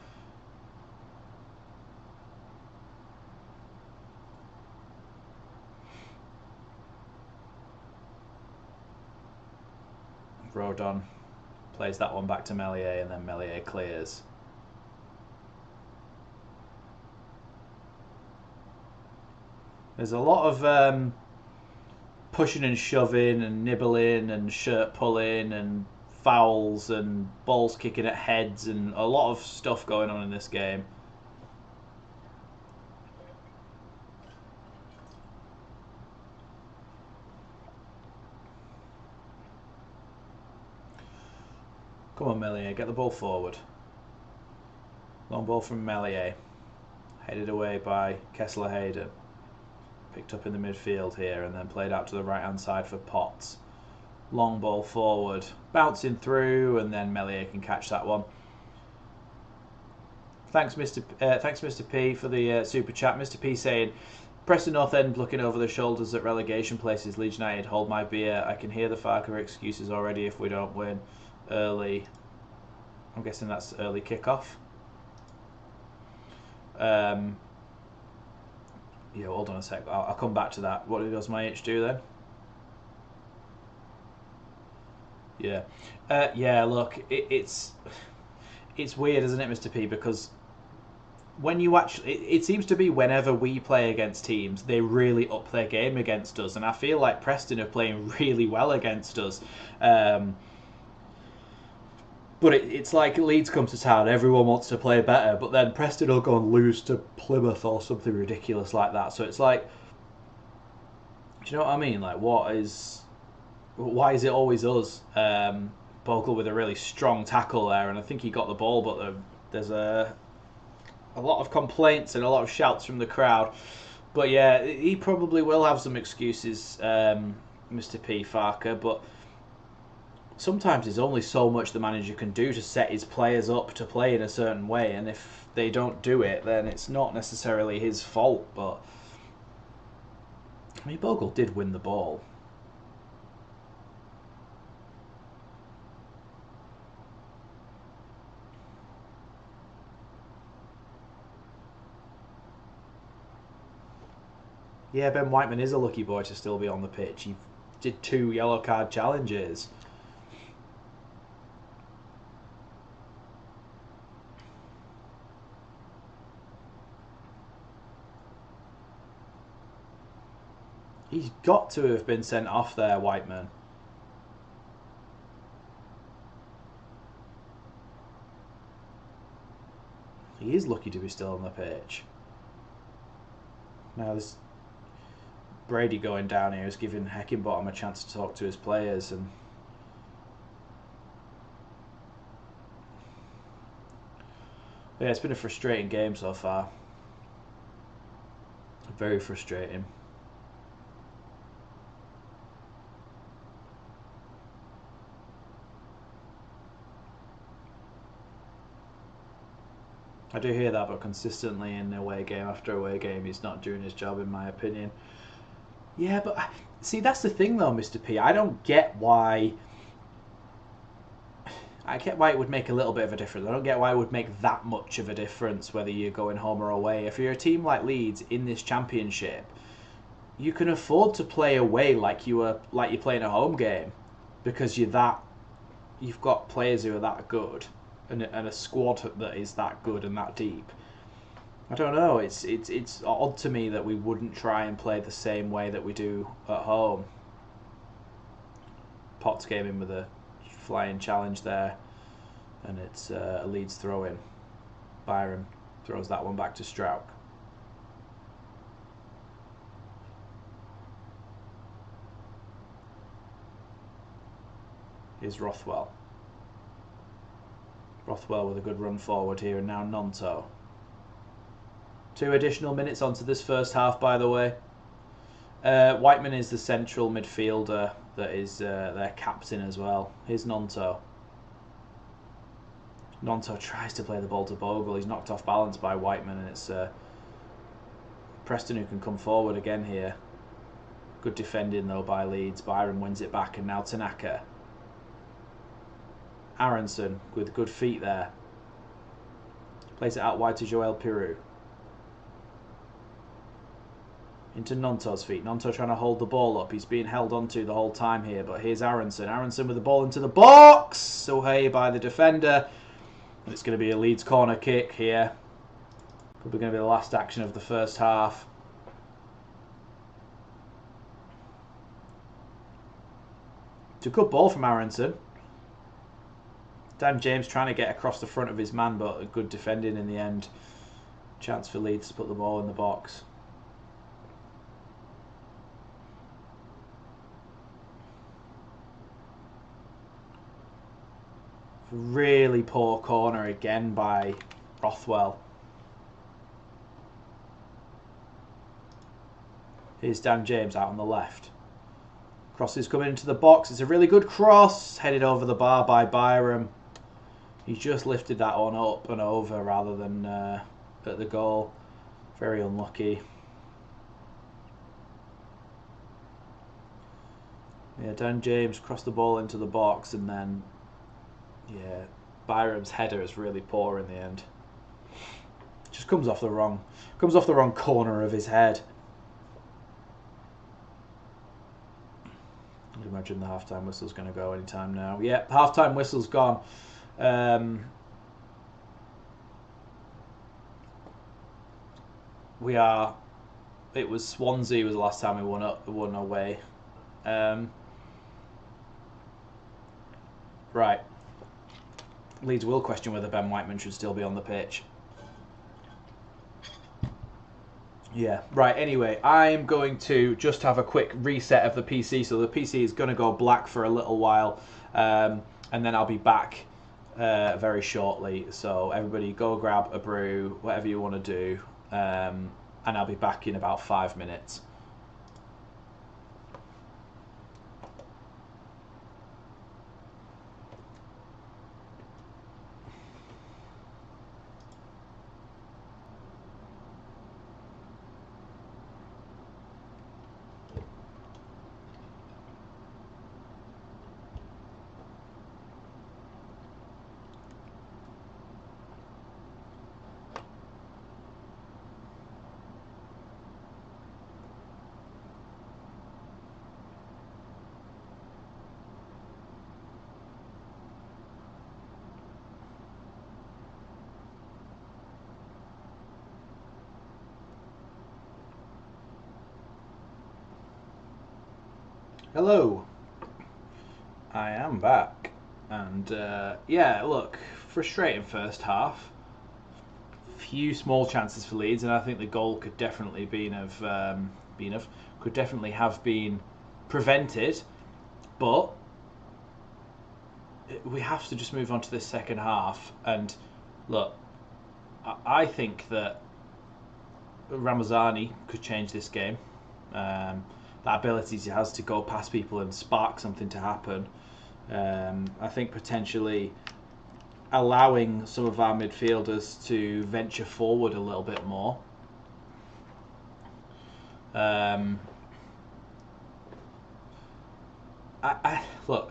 Rodon plays that one back to Meslier, and then Meslier clears. There's a lot of pushing and shoving and nibbling and shirt pulling and fouls and balls kicking at heads and a lot of stuff going on in this game. Come on, Meslier, get the ball forward. Long ball from Meslier. Headed away by Kessler Hayden. Picked up in the midfield here and then played out to the right hand side for Potts. Long ball forward, bouncing through, and then Meslier can catch that one. Thanks, Mr. P, for the super chat. Mr. P saying, Preston North End looking over their shoulders at relegation places. Leeds United, hold my beer. I can hear the Farker excuses already if we don't win early. I'm guessing that's early kickoff. Yeah, hold on a sec. I'll come back to that. What does my H do then? Yeah, yeah. Look, it's weird, isn't it, Mr. P? Because when you actually, it seems to be whenever we play against teams, they really up their game against us, and I feel like Preston are playing really well against us. But it's like Leeds come to town, everyone wants to play better, but then Preston will go and lose to Plymouth or something ridiculous like that. So it's like, do you know what I mean? Like, why is it always us? Bogle with a really strong tackle there, and I think he got the ball, but there's a lot of complaints and a lot of shouts from the crowd. But yeah, he probably will have some excuses, Mr. P. Farker, but sometimes there's only so much the manager can do to set his players up to play in a certain way, and if they don't do it, then it's not necessarily his fault. But I mean, Bogle did win the ball. Yeah, Ben Whiteman is a lucky boy to still be on the pitch. He did 2 yellow card challenges. He's got to have been sent off there, Whiteman. He is lucky to be still on the pitch. Now this Brady going down here is giving Heckingbottom a chance to talk to his players, and yeah, it's been a frustrating game so far. Very frustrating. I do hear that, but consistently in away game after away game, he's not doing his job, in my opinion. Yeah, but see, that's the thing though, Mr. P. I don't get why. I get why it would make a little bit of a difference. I don't get why it would make that much of a difference whether you're going home or away. If you're a team like Leeds in this championship, you can afford to play away like you're playing a home game, because you've got players who are that good and a squad that is that good and that deep. I don't know. It's odd to me that we wouldn't try and play the same way that we do at home. Potts came in with a flying challenge there, and it's a Leeds throw in. Byram throws that one back to Strauch. Here's Rothwell. Rothwell with a good run forward here, and now Gnonto. 2 additional minutes onto this first half, by the way. Whiteman is the central midfielder that is their captain as well. Here's Gnonto. Gnonto tries to play the ball to Bogle. He's knocked off balance by Whiteman, and it's Preston who can come forward again here. Good defending though by Leeds. Byron wins it back, and now Tanaka. Aronson with good feet there. Plays it out wide to Joel Pirou. Into Gnonto's feet. Gnonto trying to hold the ball up. He's being held onto the whole time here, but here's Aronson. Aronson with the ball into the box. So hey by the defender. It's going to be a Leeds corner kick here. Probably going to be the last action of the first half. It's a good ball from Aronson. Dan James trying to get across the front of his man, but good defending in the end. Chance for Leeds to put the ball in the box. Really poor corner again by Rothwell. Here's Dan James out on the left. Cross is coming into the box. It's a really good cross. Headed over the bar by Byram. He just lifted that one up and over rather than at the goal. Very unlucky. Yeah, Dan James crossed the ball into the box, and then Byram's header is really poor in the end. Just comes off the wrong corner of his head. I'd imagine the half-time whistle's going to go anytime now. Yeah, half-time whistle's gone. It was Swansea was the last time we won away. Right. Leeds will question whether Ben Whiteman should still be on the pitch. Yeah, right, anyway, I'm going to just have a quick reset of the PC. So the PC is going to go black for a little while, and then I'll be back very shortly. So everybody go grab a brew, whatever you want to do, and I'll be back in about 5 minutes. Hello, I am back, and yeah, look, frustrating first half. Few small chances for Leeds, and I think the goal could definitely have been prevented, but we have to just move on to this second half. And look, I think that Ramazani could change this game. That ability he has to go past people and spark something to happen. I think potentially allowing some of our midfielders to venture forward a little bit more. Look,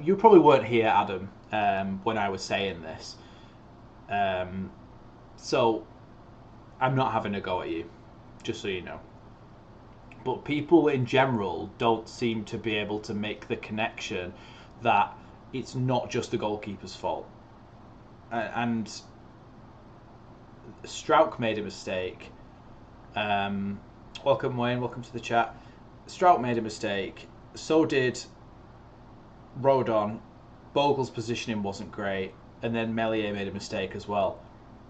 you probably weren't here, Adam, when I was saying this. So I'm not having a go at you, just so you know. But people in general don't seem to be able to make the connection that it's not just the goalkeeper's fault. And Strauch made a mistake. Welcome, Wayne. Welcome to the chat. Strauch made a mistake. So did Rodon. Bogle's positioning wasn't great. And then Meslier made a mistake as well.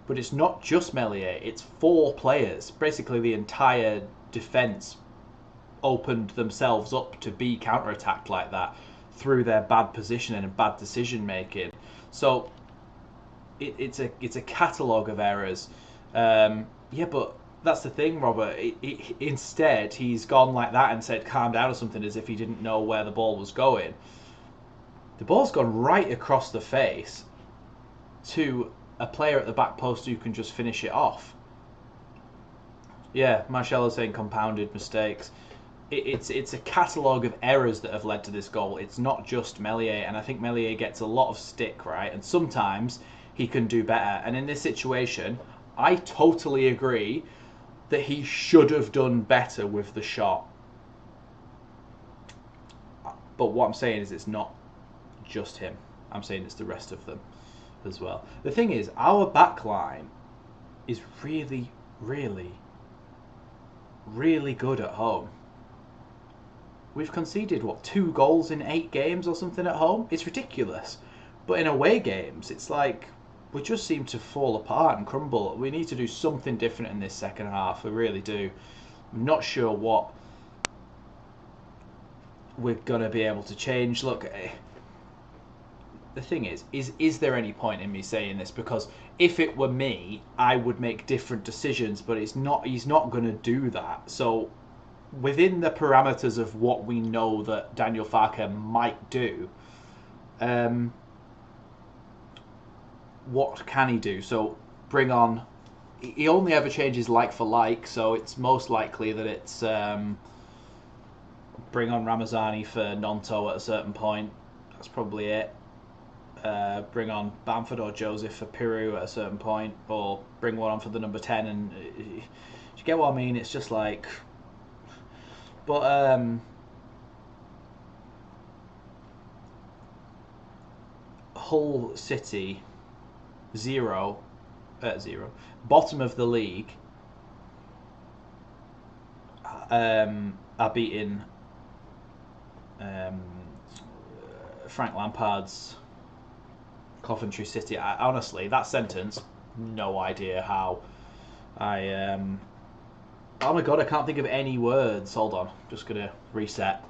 But it's not just Meslier. It's 4 players. Basically, the entire defence opened themselves up to be counter-attacked like that through their bad positioning and bad decision making. So it's a catalogue of errors. Yeah, but that's the thing, Robert. Instead, he's gone like that and said calm down or something, as if he didn't know where the ball was going. The ball's gone right across the face to a player at the back post who can just finish it off. Yeah, Marcello's saying compounded mistakes. It's a catalogue of errors that have led to this goal. It's not just Meslier, and I think Meslier gets a lot of stick, right? And sometimes he can do better. And in this situation, I totally agree that he should have done better with the shot. But what I'm saying is it's not just him. I'm saying it's the rest of them as well. The thing is, our back line is really, really, really good at home. We've conceded, 2 goals in 8 games or something at home? It's ridiculous. But in away games, it's like we just seem to fall apart and crumble. We need to do something different in this second half. We really do. I'm not sure what we're going to be able to change. Look, the thing is there any point in me saying this? Because if it were me, I would make different decisions, but he's not going to do that. So within the parameters of what we know that Daniel Farke might do, what can he do? So bring on... He only ever changes like for like, so it's most likely that it's bring on Ramazani for Nonto at a certain point. That's probably it. Bring on Bamford or Joseph for Peru at a certain point, or bring one on for the number 10. And do you get what I mean? It's just like... But Hull City 0, bottom of the league, are beating Frank Lampard's Coventry City. Honestly, that sentence, no idea how. Oh my god, I can't think of any words. Hold on, just gonna reset.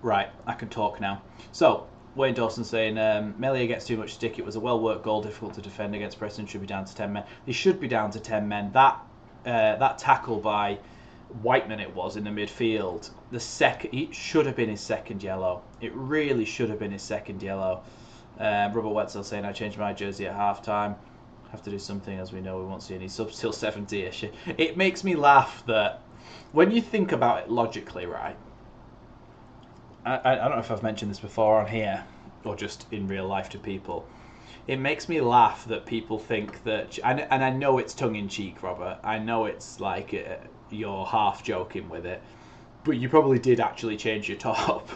Right, I can talk now. So, Wayne Dawson saying, Meslier gets too much stick. It was a well-worked goal, difficult to defend against Preston. Should be down to 10 men. They should be down to 10 men. That tackle by Whiteman, it was, in the midfield, it should have been his second yellow. It really should have been his second yellow. Robert Wetzel saying, I changed my jersey at half-time. Have to do something, as we know we won't see any subs till 70-ish. It makes me laugh that when you think about it logically, right? I don't know if I've mentioned this before on here or just in real life to people. It makes me laugh that people think that, and I know it's tongue-in-cheek, Robert. I know it's like you're half joking with it, but you probably did actually change your top.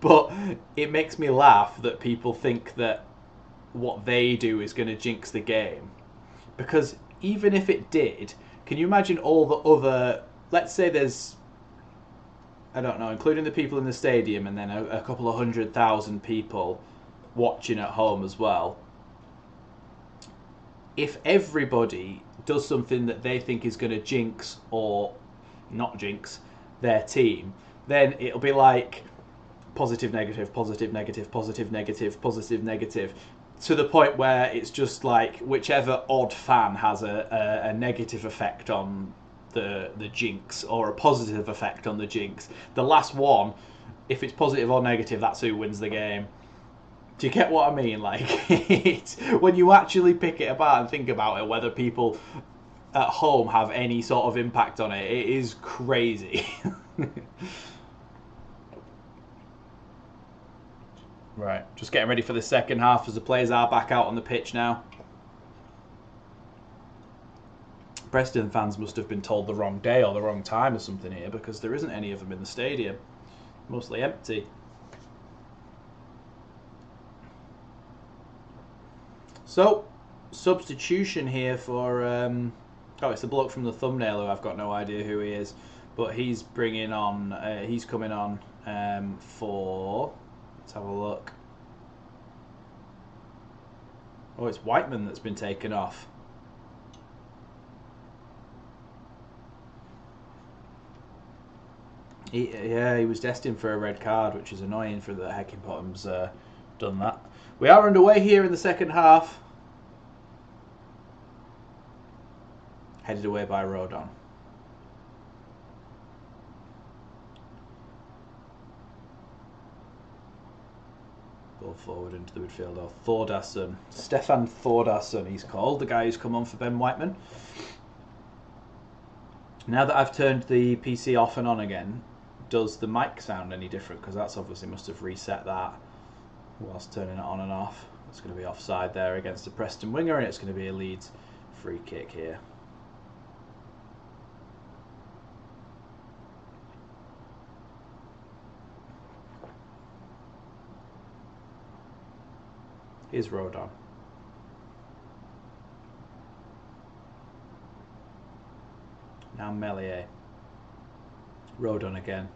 But it makes me laugh that people think that what they do is going to jinx the game. Because even if it did, can you imagine all the other, let's say there's, I don't know, including the people in the stadium and then a couple of 100,000 people watching at home as well. If everybody does something that they think is going to jinx or not jinx their team, then it'll be like positive, negative, positive, negative, positive, negative, positive, negative, to the point where it's just like whichever odd fan has a negative effect on the jinx or a positive effect on the jinx. The last one, if it's positive or negative, that's who wins the game. Do you get what I mean? Like, when you actually pick it apart and think about it, whether people at home have any sort of impact on it, it is crazy. Right, just getting ready for the second half as the players are back out on the pitch now. Preston fans must have been told the wrong day or the wrong time or something here, because there isn't any of them in the stadium. Mostly empty. So, substitution here for... oh, it's the bloke from the thumbnail who I've got no idea who he is. But he's bringing on... he's coming on for... Let's have a look. Oh, it's Whiteman that's been taken off. He was destined for a red card, which is annoying for the Heckingbottom's done that. We are underway here in the second half. Headed away by Rodon. Ball forward into the midfield. Oh, Thordarson. Stefan Thordarson, he's called. The guy who's come on for Ben Whiteman. Now that I've turned the PC off and on again, does the mic sound any different? Because that's obviously must have reset that whilst turning it on and off. It's going to be offside there against the Preston winger, and it's going to be a Leeds free kick here. Here's Rodon. Now Melier. Rodon again.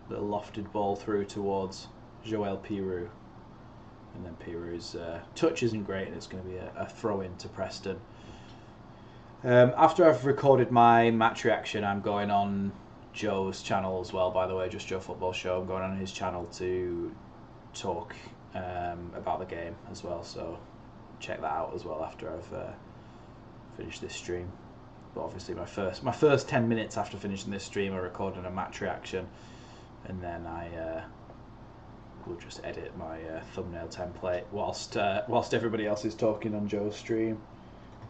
Little lofted ball through towards Joel Pirou. And then Pirou's touch isn't great, and it's going to be a throw in to Preston. After I've recorded my match reaction, I'm going on Joe's channel as well, by the way, just Joe Football Show. I'm going on his channel to talk about the game as well, so check that out as well after I've finished this stream. But obviously my first 10 minutes after finishing this stream, I recorded a match reaction, and then I will just edit my thumbnail template whilst everybody else is talking on Joe's stream,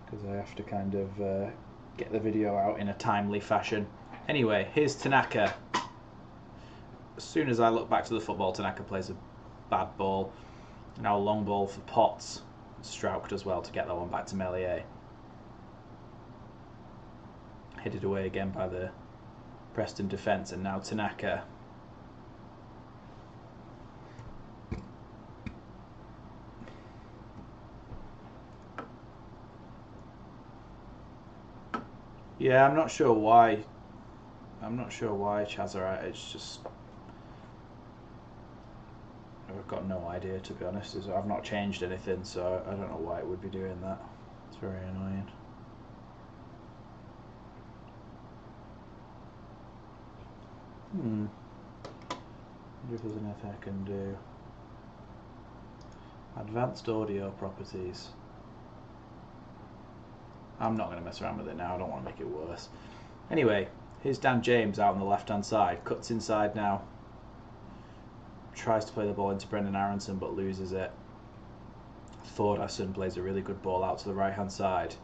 because I have to kind of get the video out in a timely fashion. Anyway, here's Tanaka. As soon as I look back to the football, Tanaka plays a bad ball. Now a long ball for Potts. Strauched as well to get that one back to Melier. Headed away again by the Preston defence, and now Tanaka. Yeah, I'm not sure why. Chazarite. It's just, I've got no idea, to be honest. I've not changed anything, so I don't know why it would be doing that. It's very annoying. I wonder if there's anything I can do. Advanced audio properties. I'm not going to mess around with it now. I don't want to make it worse. Anyway, here's Dan James out on the left-hand side. Cuts inside now. Tries to play the ball into Brendan Aronson, but loses it. Thordarson plays a really good ball out to the right-hand side.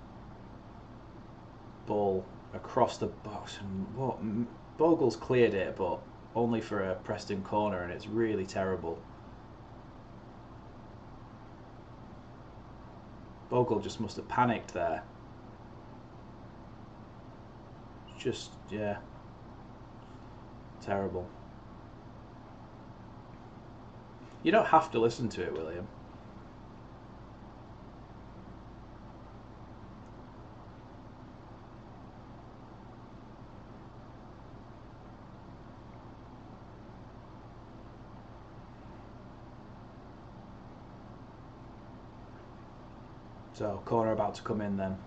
Ball across the box. And Bogle's cleared it, but only for a Preston corner, and it's really terrible. Bogle just must have panicked there. Just, yeah, terrible. You don't have to listen to it, William. So, corner about to come in then.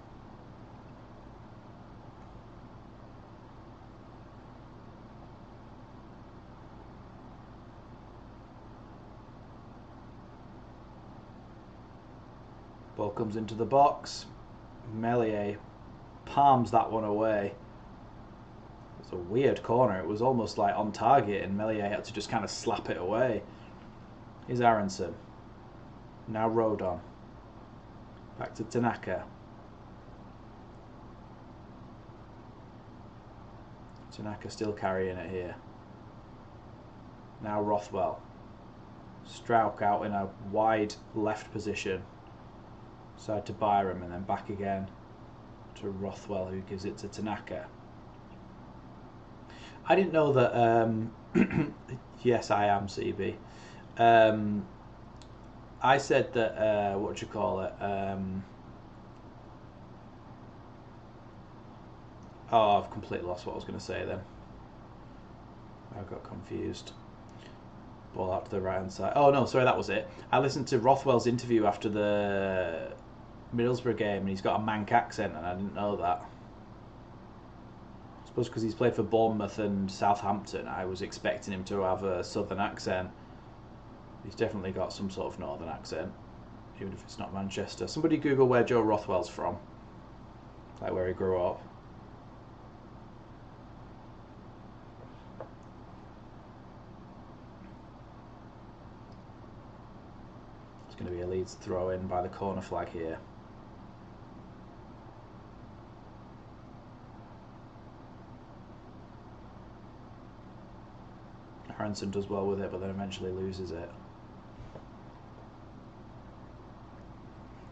Ball comes into the box. Melier palms that one away. It's a weird corner. It was almost like on target, and Melier had to just kind of slap it away. Here's Aronson. Now Rodon. Back to Tanaka. Tanaka still carrying it here. Now Rothwell. Strauch out in a wide left position. Side to Byram and then back again to Rothwell, who gives it to Tanaka. I didn't know that... yes, I am, CB. I said that... what do you call it? Oh, I've completely lost what I was going to say then. I got confused. Ball out to the right hand side. Oh no, sorry, that was it. I listened to Rothwell's interview after the Middlesbrough game and he's got a Manc accent and I didn't know that. I suppose because he's played for Bournemouth and Southampton, I was expecting him to have a southern accent. He's definitely got some sort of northern accent, even if it's not Manchester. Somebody Google where Joe Rothwell's from. Like where he grew up. Going to be a Leeds throw in by the corner flag here. Aronson does well with it, but then eventually loses it.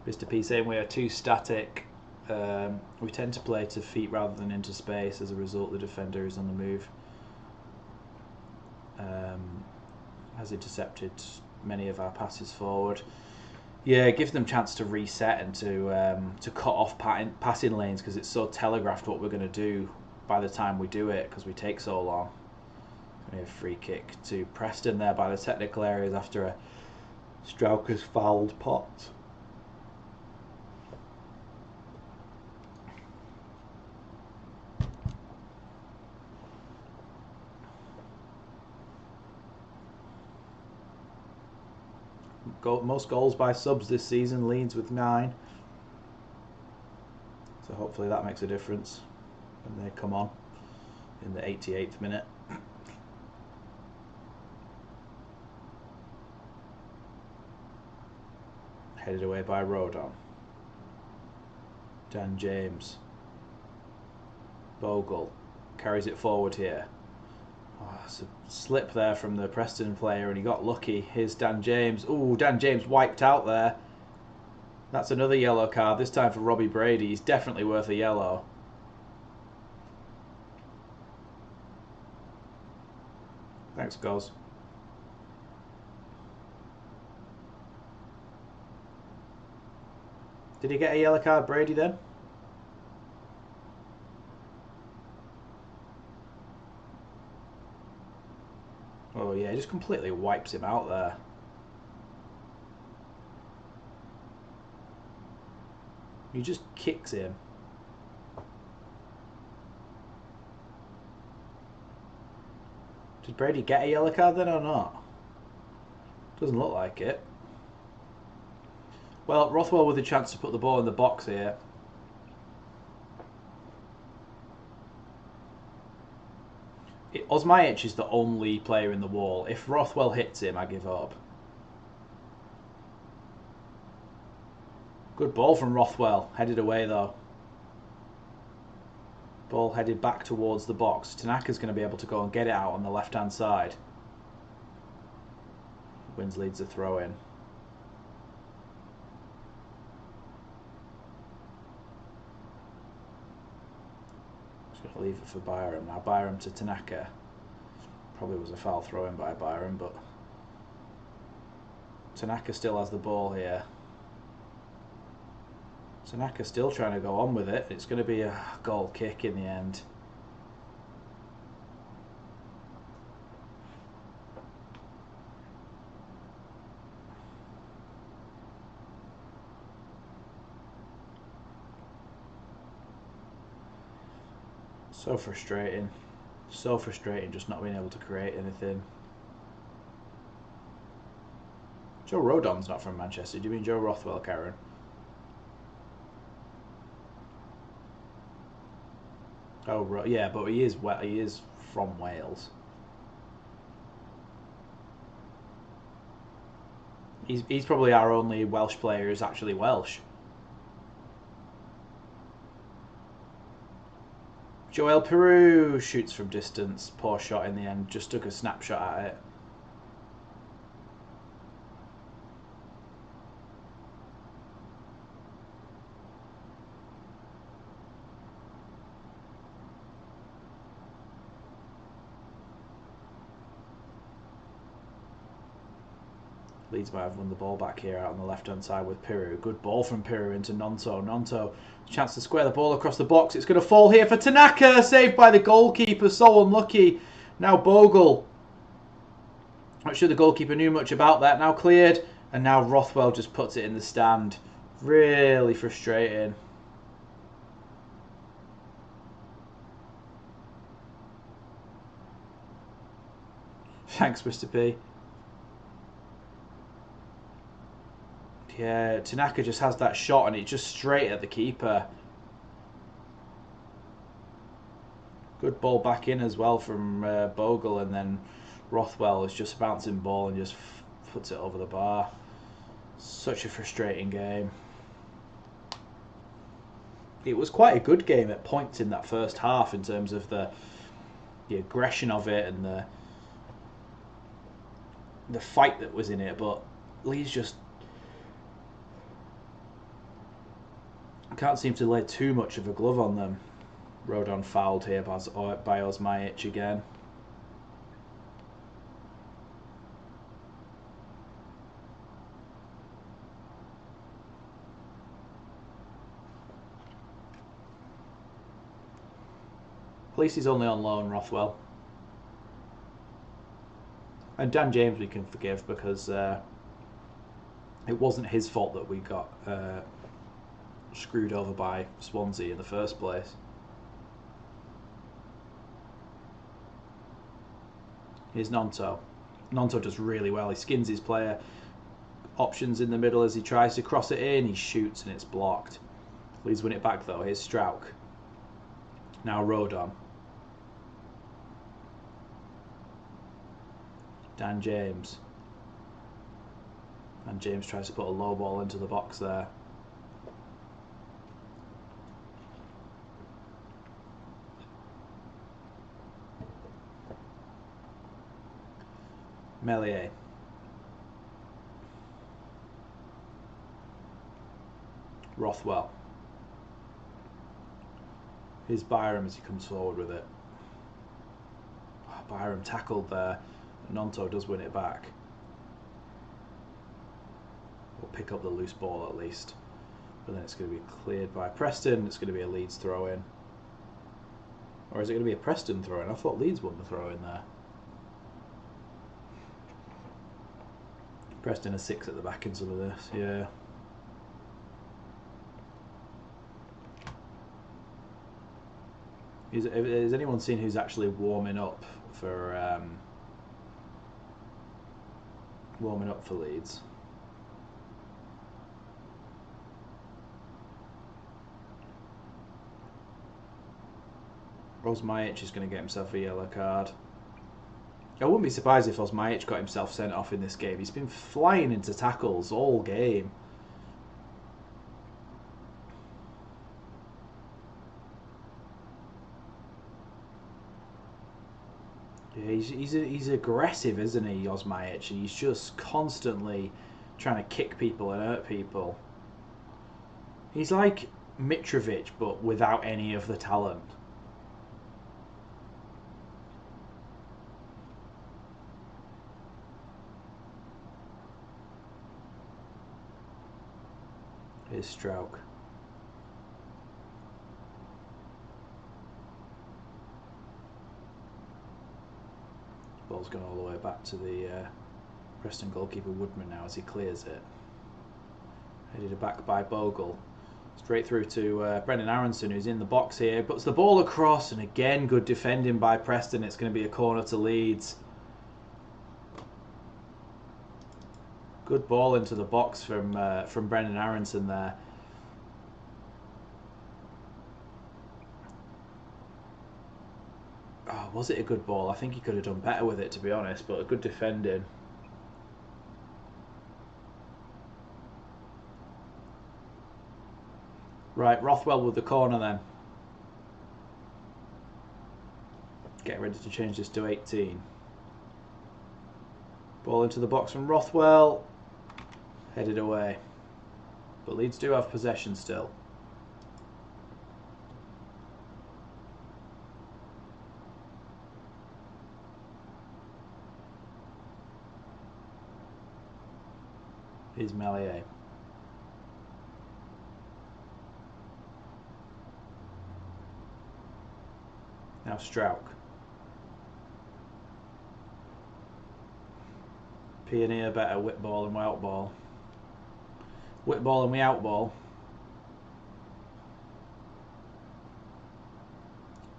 Mr. P saying we are too static. We tend to play to feet rather than into space. As a result, the defender is on the move. Has intercepted many of our passes forward. Yeah, it gives them a chance to reset and to cut off passing lanes because it's so telegraphed what we're going to do by the time we do it because we take so long. A free kick to Preston there by the technical areas after a Straucher's fouled pot. Most goals by subs this season, Leeds with 9. So hopefully that makes a difference when they come on in the 88th minute. Headed away by Rodon. Dan James. Bogle carries it forward here. Oh, it's a slip there from the Preston player and he got lucky. Here's Dan James. Ooh, Dan James wiped out there. That's another yellow card, this time for Robbie Brady. He's definitely worth a yellow. Thanks, Goz. Did he get a yellow card, Brady, then? Oh yeah, he just completely wipes him out there. He just kicks him. Did Brady get a yellow card then or not? Doesn't look like it. Well, Rothwell with a chance to put the ball in the box here. Osmajic is the only player in the wall. If Rothwell hits him, I give up. Good ball from Rothwell. Headed away though. Ball headed back towards the box. Tanaka's going to be able to go and get it out on the left-hand side. Wins Leeds a throw in. Just going to leave it for Byram. Now Byram to Tanaka. Probably was a foul throw in by Byram, but Tanaka still has the ball here. Tanaka still trying to go on with it. It's going to be a goal kick in the end. So frustrating. So frustrating just not being able to create anything. Joe Rodon's not from Manchester. Do you mean Joe Rothwell, Karen? Oh, yeah, but he is from Wales. He's probably our only Welsh player who's actually Welsh. Joel Peru shoots from distance. Poor shot in the end. Just took a snapshot at it. Leeds might have won the ball back here out on the left-hand side with Peru. Good ball from Peru into Nonto. Nonto, chance to square the ball across the box. It's going to fall here for Tanaka. Saved by the goalkeeper. So unlucky. Now Bogle. Not sure the goalkeeper knew much about that. Now cleared. And now Rothwell just puts it in the stand. Really frustrating. Thanks, Mr. P. Yeah, Tanaka just has that shot and it's just straight at the keeper. Good ball back in as well from Bogle, and then Rothwell is just a bouncing ball and just puts it over the bar. Such a frustrating game. It was quite a good game at points in that first half in terms of the aggression of it and the fight that was in it, but Leeds just can't seem to lay too much of a glove on them. Rodon fouled here by Osmajic again. At least he's only on loan, Rothwell. And Dan James we can forgive because it wasn't his fault that we got screwed over by Swansea in the first place. Here's Nonto. Nonto does really well. He skins his player. Options in the middle as he tries to cross it in. He shoots and it's blocked. Please win it back though. Here's Strauch. Now Rodon. Dan James. And James tries to put a low ball into the box there. Meslier. Rothwell. Here's Byram as he comes forward with it. Oh, Byram tackled there. Nonto does win it back. We'll pick up the loose ball at least. But then it's going to be cleared by Preston. It's going to be a Leeds throw in. Or is it going to be a Preston throw in? I thought Leeds won the throw in there. Preston are 6 at the back in some of this, yeah. Has anyone seen who's actually warming up for Leeds? Osmajic is going to get himself a yellow card. I wouldn't be surprised if Osmajic got himself sent off in this game. He's been flying into tackles all game. Yeah, he's aggressive, isn't he, Osmajic? He's just constantly trying to kick people and hurt people. He's like Mitrovic, but without any of the talent. Here's Strauch. Ball's gone all the way back to the Preston goalkeeper Woodman now as he clears it. Headed back by Bogle. Straight through to Brendan Aronson, who's in the box here. Puts the ball across, and again, good defending by Preston. It's going to be a corner to Leeds. Good ball into the box from Brendan Aronson there. Oh, was it a good ball? I think he could have done better with it, to be honest, but a good defending. Right, Rothwell with the corner then. Get ready to change this to 18. Ball into the box from Rothwell. Headed away. But Leeds do have possession still. Here's Melier. Now Strauch. Pioneer better whip ball and we out ball. Whip ball and we out ball.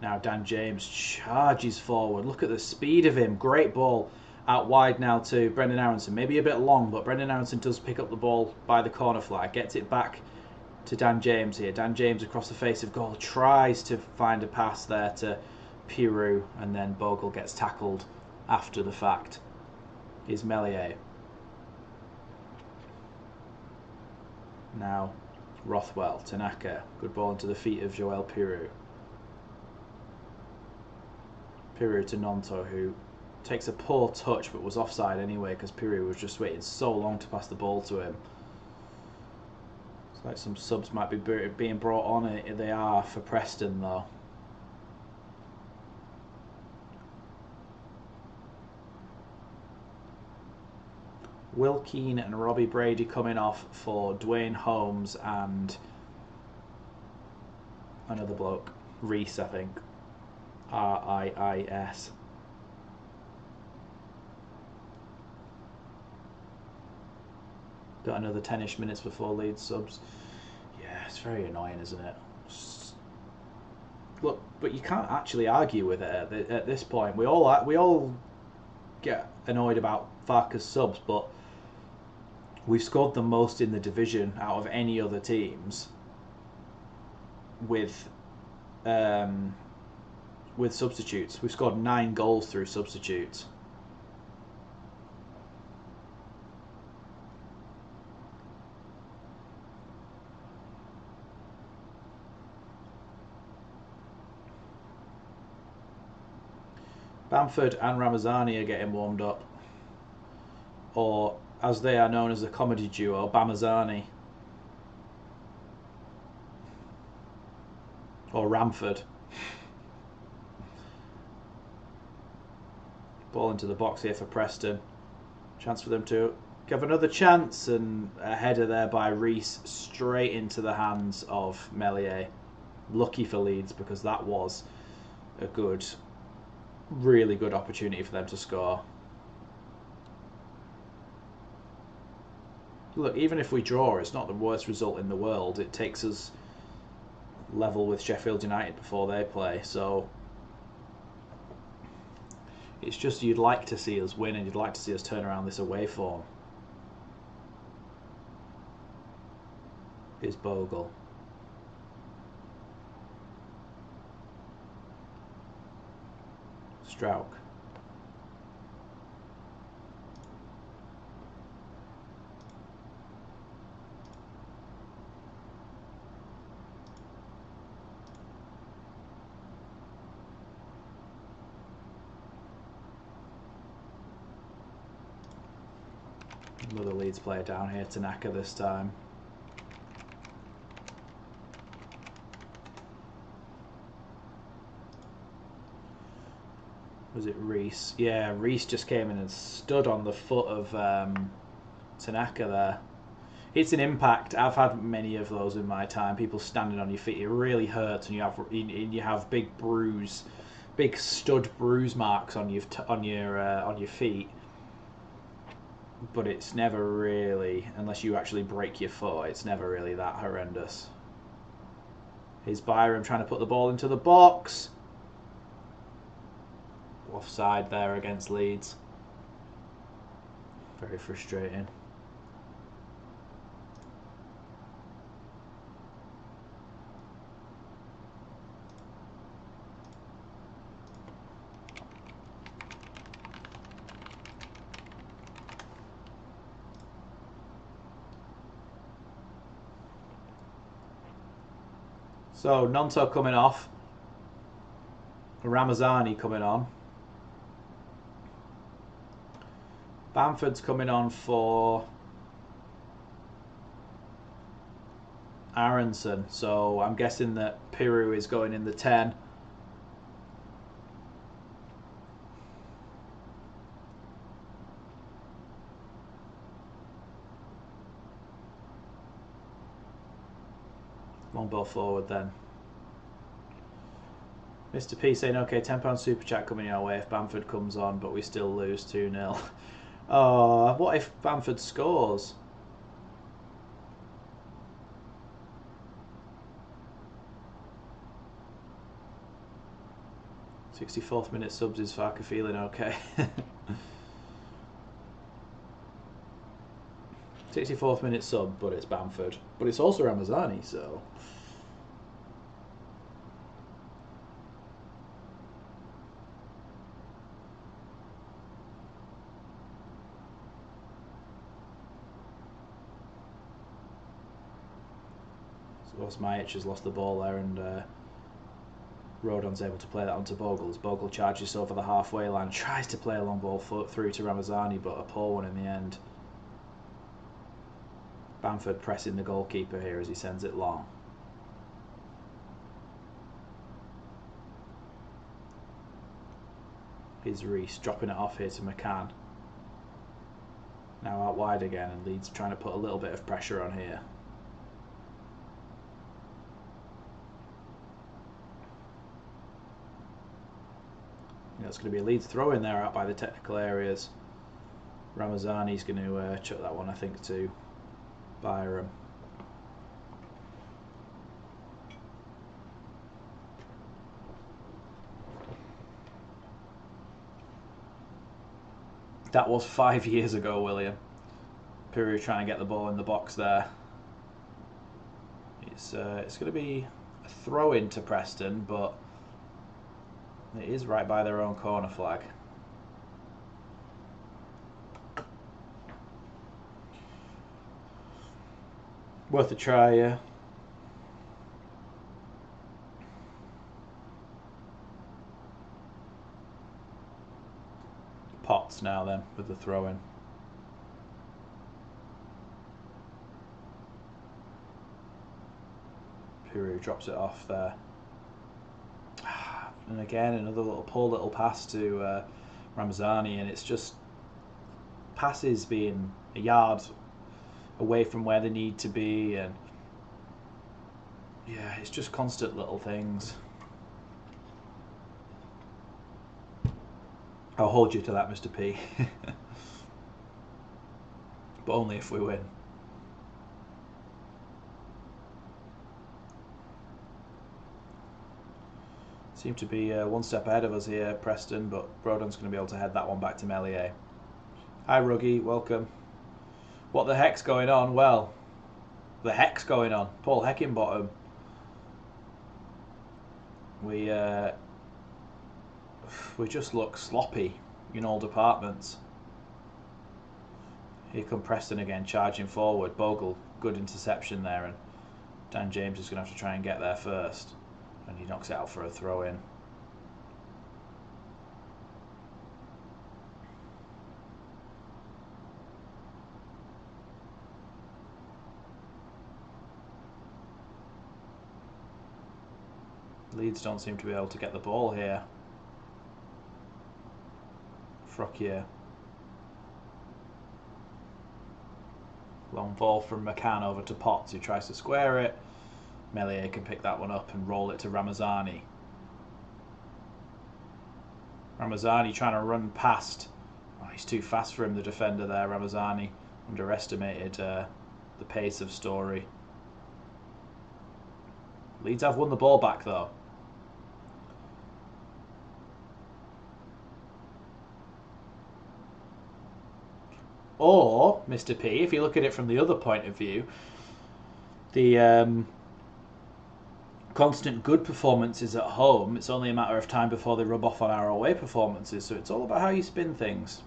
Now Dan James charges forward. Look at the speed of him. Great ball. Out wide now to Brendan Aronson. Maybe a bit long, but Brendan Aronson does pick up the ball by the corner flag. Gets it back to Dan James here. Dan James across the face of goal. Tries to find a pass there to Piroux. And then Bogle gets tackled after the fact. Is Melier. Now Rothwell, Tanaka. Good ball into the feet of Joel Piroux. Piroux to Nonto, who takes a poor touch but was offside anyway because Piroux was just waiting so long to pass the ball to him. It's like some subs might be being brought on. They are for Preston though. Will Keane and Robbie Brady coming off for Dwayne Holmes and another bloke, Reese, I think. R-I-I-S. Got another 10ish minutes before Leeds subs. Yeah, it's very annoying, isn't it? Look, but you can't actually argue with it at this point. We all get annoyed about Farke's subs, but we've scored the most in the division out of any other teams with substitutes. We've scored 9 goals through substitutes. Bamford and Ramazani are getting warmed up, or as they are known as the comedy duo, Bamazani or Ramford. Ball into the box here for Preston. Chance for them to give another chance, and a header there by Reese straight into the hands of Melier. Lucky for Leeds because that was a good, really good opportunity for them to score. Look, even if we draw, it's not the worst result in the world. It takes us level with Sheffield United before they play, so it's just you'd like to see us win and you'd like to see us turn around this away form. Here's Bogle. Strauch. Another Leeds player down here, Tanaka this time. Was it Reese? Yeah, Reese just came in and stood on the foot of Tanaka there. It's an impact. I've had many of those in my time. People standing on your feet. It really hurts, and you have big stud bruise marks on your feet. But it's never really, unless you actually break your foot, it's never really that horrendous. Here's Byram trying to put the ball into the box. Offside there against Leeds. Very frustrating. So Nonto coming off. Ramazani coming on. Bamford's coming on for Aronson. So I'm guessing that Piru is going in the 10. One ball forward then. Mr. P saying, okay, £10 super chat coming our way if Bamford comes on, but we still lose 2-0. Oh, what if Bamford scores? '64th minute subs is Farker feeling okay. 64th minute sub, but it's Bamford. But it's also Ramazani, so... Osmajic has lost the ball there, and Rodon's able to play that onto Bogle. As Bogle charges over the halfway line, tries to play a long ball through to Ramazani, but a poor one in the end. Bamford pressing the goalkeeper here as he sends it long. Here's Reese dropping it off here to McCann. Now out wide again, and Leeds trying to put a little bit of pressure on here. It's going to be a Leeds throw in there out by the technical areas. Ramazani's going to chuck that one, I think, to Byram. That was 5 years ago, William. Piru trying to get the ball in the box there. It's going to be a throw in to Preston, but it is right by their own corner flag. Worth a try, yeah. Potts now then with the throw in. Piru drops it off there. And again, another poor little pass to Ramazani, and it's just passes being a yard away from where they need to be, and yeah, it's just constant little things. I'll hold you to that, Mr. P. But only if we win. Seem to be one step ahead of us here, Preston, but Rodon's going to be able to head that one back to Melier. Hi, Ruggy, welcome. What the heck's going on? Well, the heck's going on. Paul Heckingbottom. We just look sloppy in all departments. Here come Preston again, charging forward. Bogle, good interception there, and Dan James is going to have to try and get there first. And he knocks it out for a throw-in. Leeds don't seem to be able to get the ball here. Frockier. Long ball from McCann over to Potts, who tries to square it. Melier can pick that one up and roll it to Ramazani. Ramazani trying to run past. Oh, he's too fast for him, the defender there. Ramazani underestimated the pace of Story. Leeds have won the ball back though. Or, Mr. P, if you look at it from the other point of view, the constant good performances at home, it's only a matter of time before they rub off on our away performances, so it's all about how you spin things.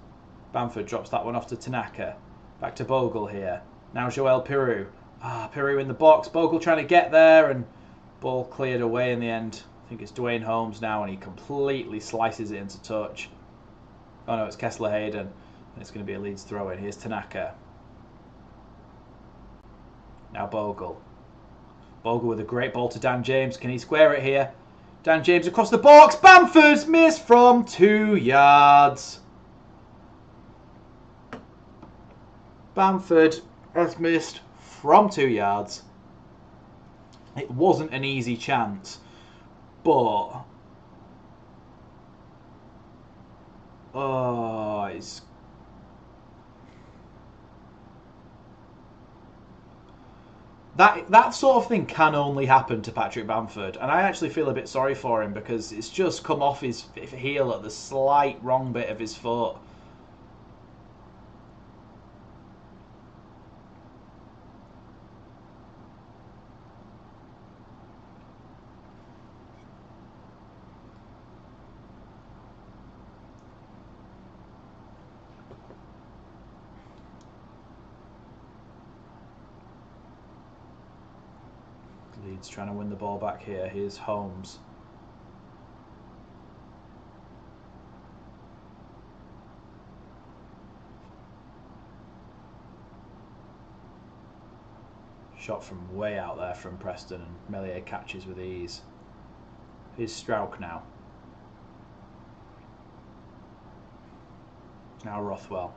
Bamford drops that one off to Tanaka. Back to Bogle here. Now Joel Piru. Piru in the box. Bogle trying to get there, and Ball cleared away in the end. I think it's Dwayne Holmes now, and he completely slices it into touch. Oh no, it's Kessler Hayden. And it's going to be a Leeds throw in. Here's Tanaka. Now Bogle. Bogle with a great ball to Dan James. Can he square it here? Dan James across the box. Bamford's missed from 2 yards. Bamford has missed from 2 yards. It wasn't an easy chance, but it's that sort of thing can only happen to Patrick Bamford, and I actually feel a bit sorry for him because it's just come off his heel at the slight wrong bit of his foot. Leeds trying to win the ball back here. Here's Holmes. Shot from way out there from Preston, and Melier catches with ease. Here's Strauch now. Now Rothwell.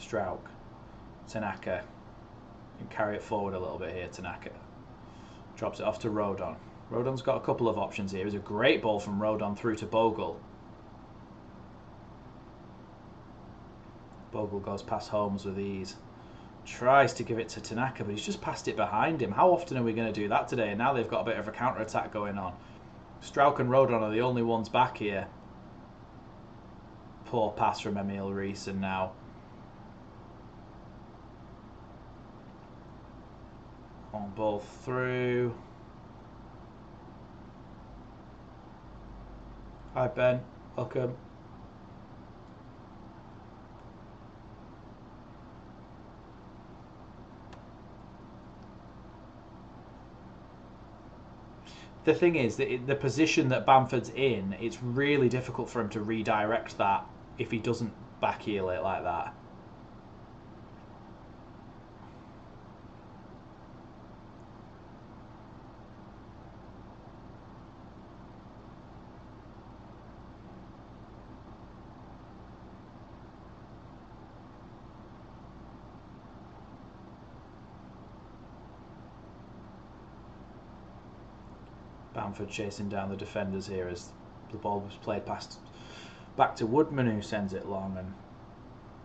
Strauch. Tanaka. Can carry it forward a little bit here, Tanaka. Drops it off to Rodon. Rodon's got a couple of options here. It was a great ball from Rodon through to Bogle. Bogle goes past Holmes with ease. Tries to give it to Tanaka, but he's just passed it behind him. How often are we going to do that today? And now they've got a bit of a counter-attack going on. Strauch and Rodon are the only ones back here. Poor pass from Emil Rees, and now on ball through. Hi Ben, welcome. The thing is that the position that Bamford's in, it's really difficult for him to redirect that if he doesn't back heel it like that. Bamford chasing down the defenders here as the ball was played past back to Woodman, who sends it long, and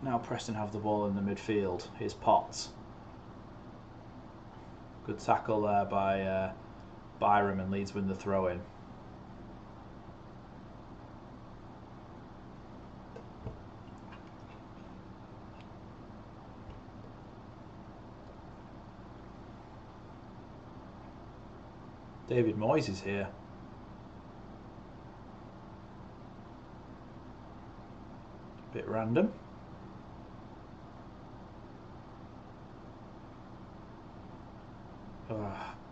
now Preston have the ball in the midfield. Here's Potts. Good tackle there by Byram, and Leeds win the throw-in. David Moyes is here. Bit random.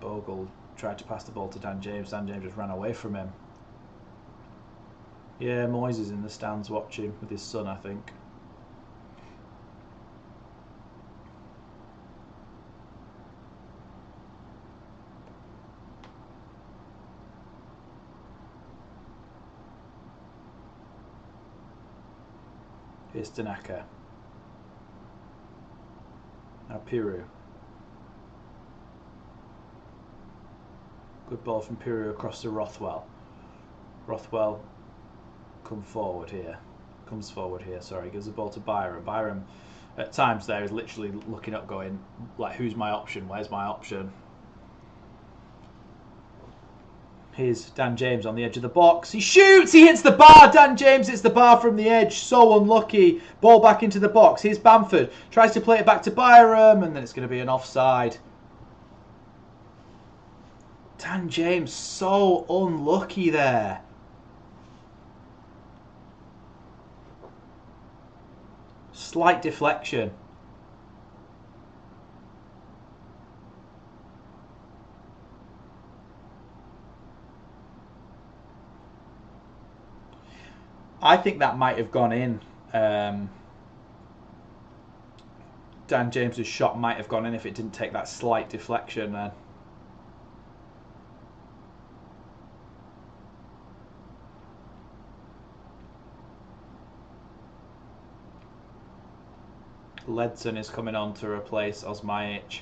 Bogle tried to pass the ball to Dan James. Dan James just ran away from him. Yeah, Moyes is in the stands watching with his son, I think. Here's Tanaka. Now Piru. Good ball from Piru across to Rothwell. Rothwell comes forward here. Sorry, gives the ball to Byram. Byram at times there is literally looking up going, like, who's my option? Where's my option? Here's Dan James on the edge of the box. He shoots! He hits the bar! Dan James hits the bar from the edge. So unlucky. Ball back into the box. Here's Bamford. Tries to play it back to Byram, and then it's going to be an offside. Dan James so unlucky there. Slight deflection. I think that might have gone in. Dan James's shot might have gone in if it didn't take that slight deflection then. Ledson is coming on to replace Osmajic.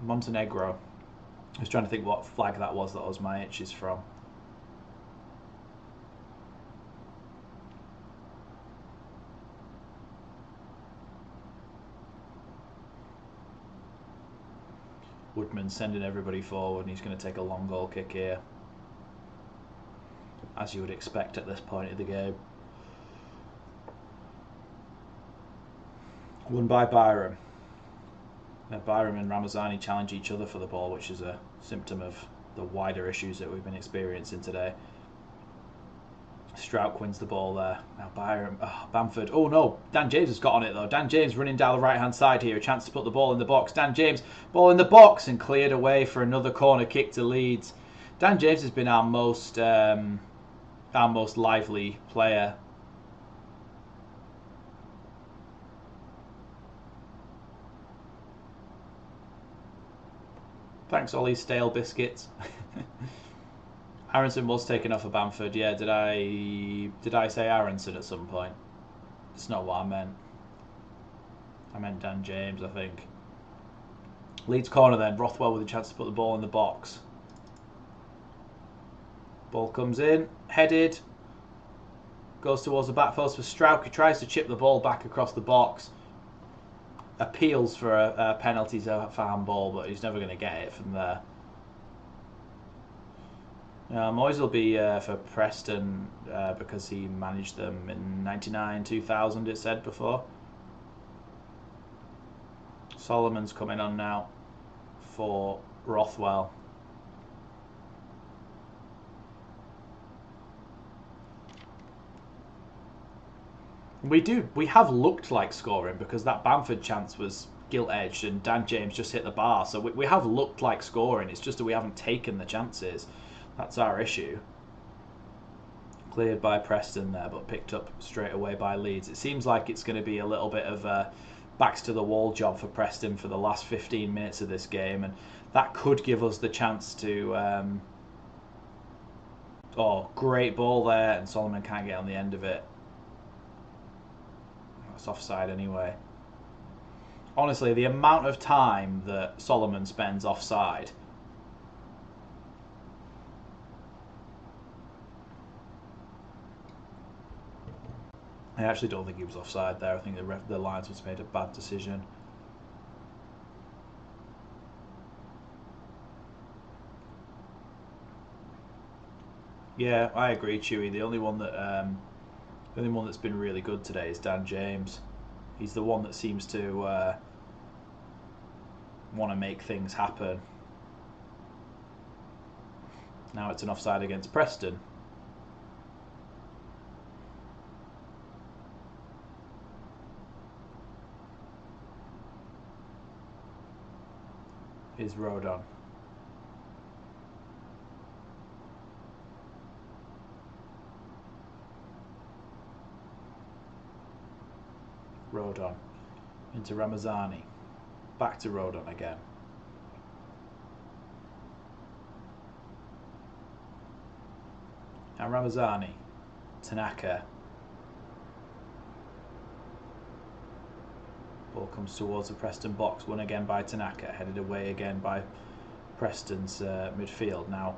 Montenegro. I was trying to think what flag that was that Osmajic is from. Woodman sending everybody forward, and he's going to take a long goal kick here, as you would expect at this point of the game. Won by Byram. Now Byram and Ramazani challenge each other for the ball, which is a symptom of the wider issues that we've been experiencing today. Strauch wins the ball there. Now Byram, Bamford. Oh no, Dan James has got on it though. Dan James running down the right hand side here, a chance to put the ball in the box. Dan James, ball in the box and cleared away for another corner kick to Leeds. Dan James has been our most lively player. Thanks, Ollie. Stale biscuits. Aronson was taken off of Bamford. Yeah, did I say Aronson at some point? It's not what I meant. I meant Dan James, I think. Leeds corner then. Rothwell with a chance to put the ball in the box. Ball comes in, headed. Goes towards the back post for Strauch. He tries to chip the ball back across the box. Appeals for a penalty for handball, but he's never going to get it from there. Moyes will be for Preston because he managed them in 99, 2000, it said before. Solomon's coming on now for Rothwell. We have looked like scoring because that Bamford chance was gilt-edged and Dan James just hit the bar. So we have looked like scoring. It's just that we haven't taken the chances. That's our issue. Cleared by Preston there, but picked up straight away by Leeds. It seems like it's going to be a little bit of a backs to the wall job for Preston for the last 15 minutes of this game, and that could give us the chance to... great ball there, and Solomon can't get on the end of it. It's offside anyway. Honestly, the amount of time that Solomon spends offside. I actually don't think he was offside there. I think the Lions made a bad decision. Yeah, I agree, Chewy. The only one that's been really good today is Dan James. He's the one that seems to want to make things happen. Now it's an offside against Preston. Is Rodon. Rodon into Ramazani. Back to Rodon again. And Ramazani. Tanaka. Ball comes towards the Preston box. Won again by Tanaka. Headed away again by Preston's midfield. Now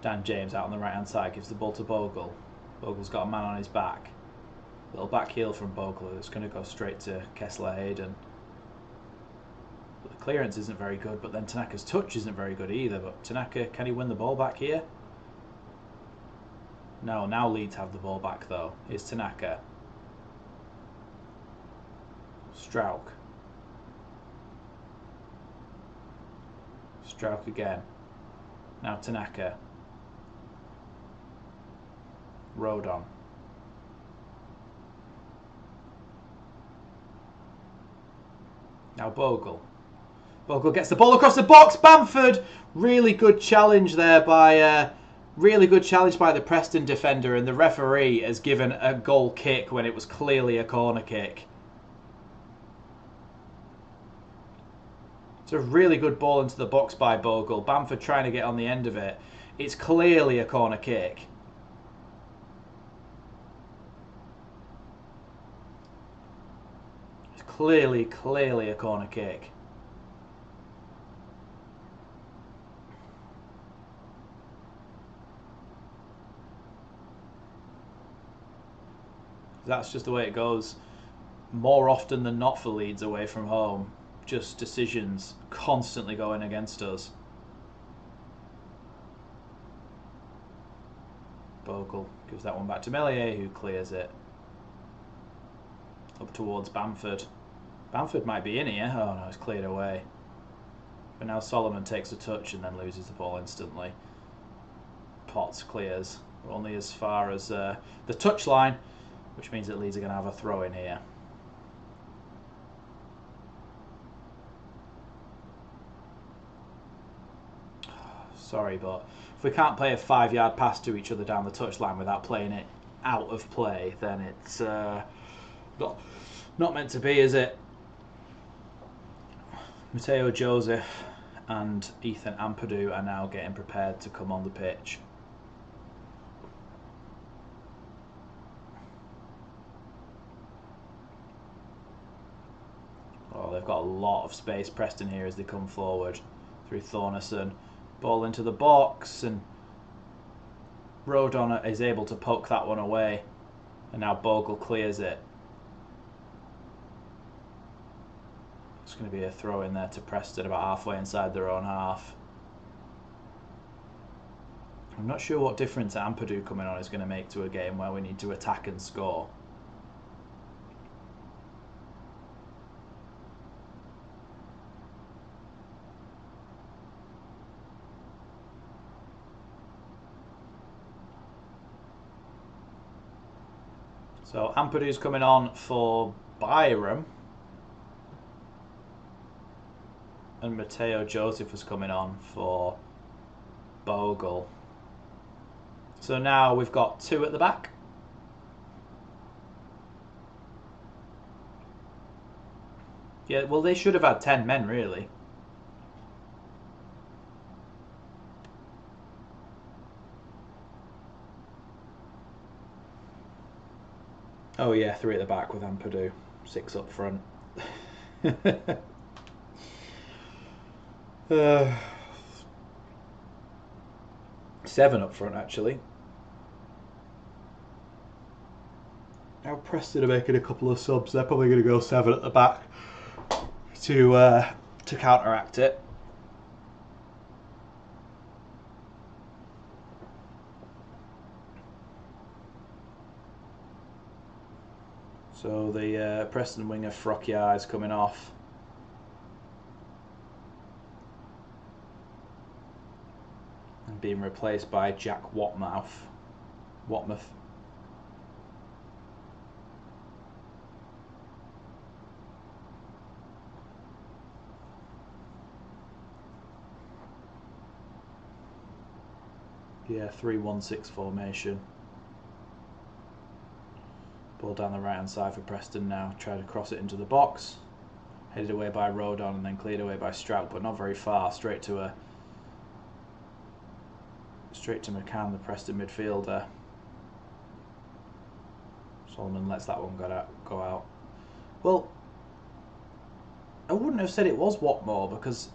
Dan James out on the right hand side gives the ball to Bogle. Bogle's got a man on his back. Little back heel from Bogle that's going to go straight to Kessler-Hayden. But the clearance isn't very good, but then Tanaka's touch isn't very good either. But Tanaka, can he win the ball back here? No, now Leeds have the ball back though. Here's Tanaka. Strauch. Strauch again. Now Tanaka. Rodon. Now Bogle. Bogle gets the ball across the box. Bamford, really good challenge there by the Preston defender, and the referee has given a goal kick when it was clearly a corner kick. It's a really good ball into the box by Bogle. Bamford trying to get on the end of it. It's clearly a corner kick. It's clearly a corner kick. That's just the way it goes more often than not for Leeds away from home. Just decisions constantly going against us. Bogle gives that one back to Melier, who clears it. Up towards Bamford. Bamford might be in here. Oh no, it's cleared away. But now Solomon takes a touch and then loses the ball instantly. Potts clears, only as far as the touchline, which means that Leeds are going to have a throw in here. Sorry, but if we can't play a 5-yard pass to each other down the touchline without playing it out of play, then it's not meant to be, is it? Mateo Joseph and Ethan Ampadu are now getting prepared to come on the pitch. Oh, they've got a lot of space, Preston, here as they come forward through Thornison. Ball into the box, and Rodon is able to poke that one away, and now Bogle clears it. It's going to be a throw in there to Preston about halfway inside their own half. I'm not sure what difference Ampadu coming on is going to make to a game where we need to attack and score. So Ampadu's coming on for Byram, and Mateo Joseph was coming on for Bogle. So now we've got 2 at the back. Yeah, well, they should have had 10 men, really. Oh yeah, 3 at the back with Ampadu, 6 up front. 7 up front, actually. Now Preston are making a couple of subs. They're probably going to go 7 at the back to counteract it. So the Preston winger Frockyar is coming off. And being replaced by Jack Watmouth. Yeah, 3-1-6 formation. Ball down the right hand side for Preston now. Try to cross it into the box. Headed away by Rodon and then cleared away by Strout, but not very far. Straight to McCann, the Preston midfielder. Solomon lets that one go out. Well, I wouldn't have said it was Watmore, because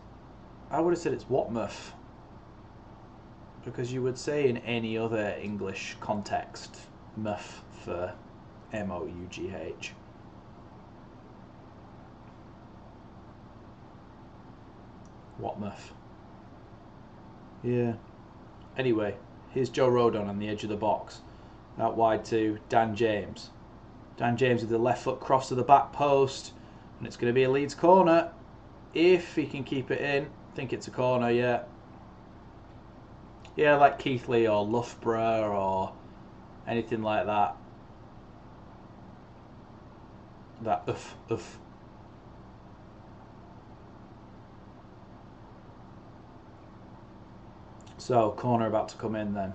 I would have said it's Watmouth. Because you would say in any other English context, muff for M-O-U-G-H. Watmouth. Yeah. Anyway, here's Joe Rodon on the edge of the box. Out wide to Dan James. Dan James with the left foot cross to the back post. And it's going to be a Leeds corner. If he can keep it in. I think it's a corner, yeah. Yeah, like Keithley or Loughborough or anything like that. That oof. So, corner about to come in then.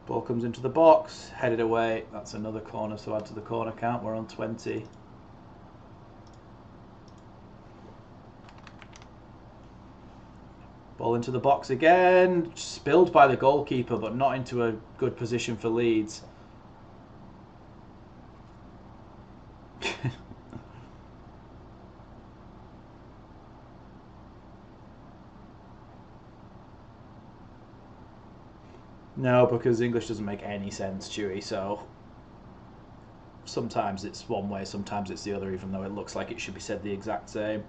Ball comes into the box, headed away. That's another corner, so add to the corner count. We're on 20. Ball into the box again. Spilled by the goalkeeper, but not into a good position for Leeds. No, because English doesn't make any sense, Chewy, so sometimes it's one way, sometimes it's the other, even though it looks like it should be said the exact same.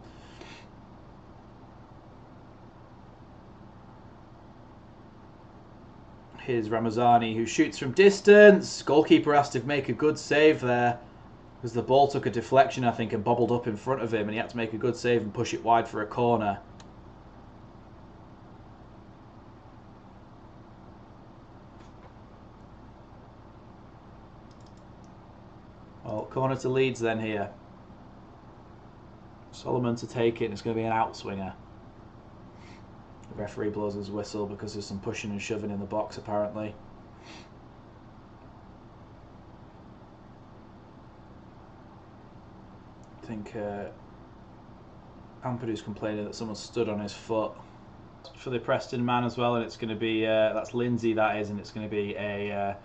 Here's Ramazani, who shoots from distance. Goalkeeper has to make a good save there, because the ball took a deflection, I think, and bobbled up in front of him, and he had to make a good save and push it wide for a corner. Well, corner to Leeds then here. Solomon to take it, and it's going to be an outswinger. The referee blows his whistle because there's some pushing and shoving in the box apparently. I think Ampadu's complaining that someone stood on his foot. For the Preston man as well, and it's going to be, that's Lindsay that is, and it's going to be a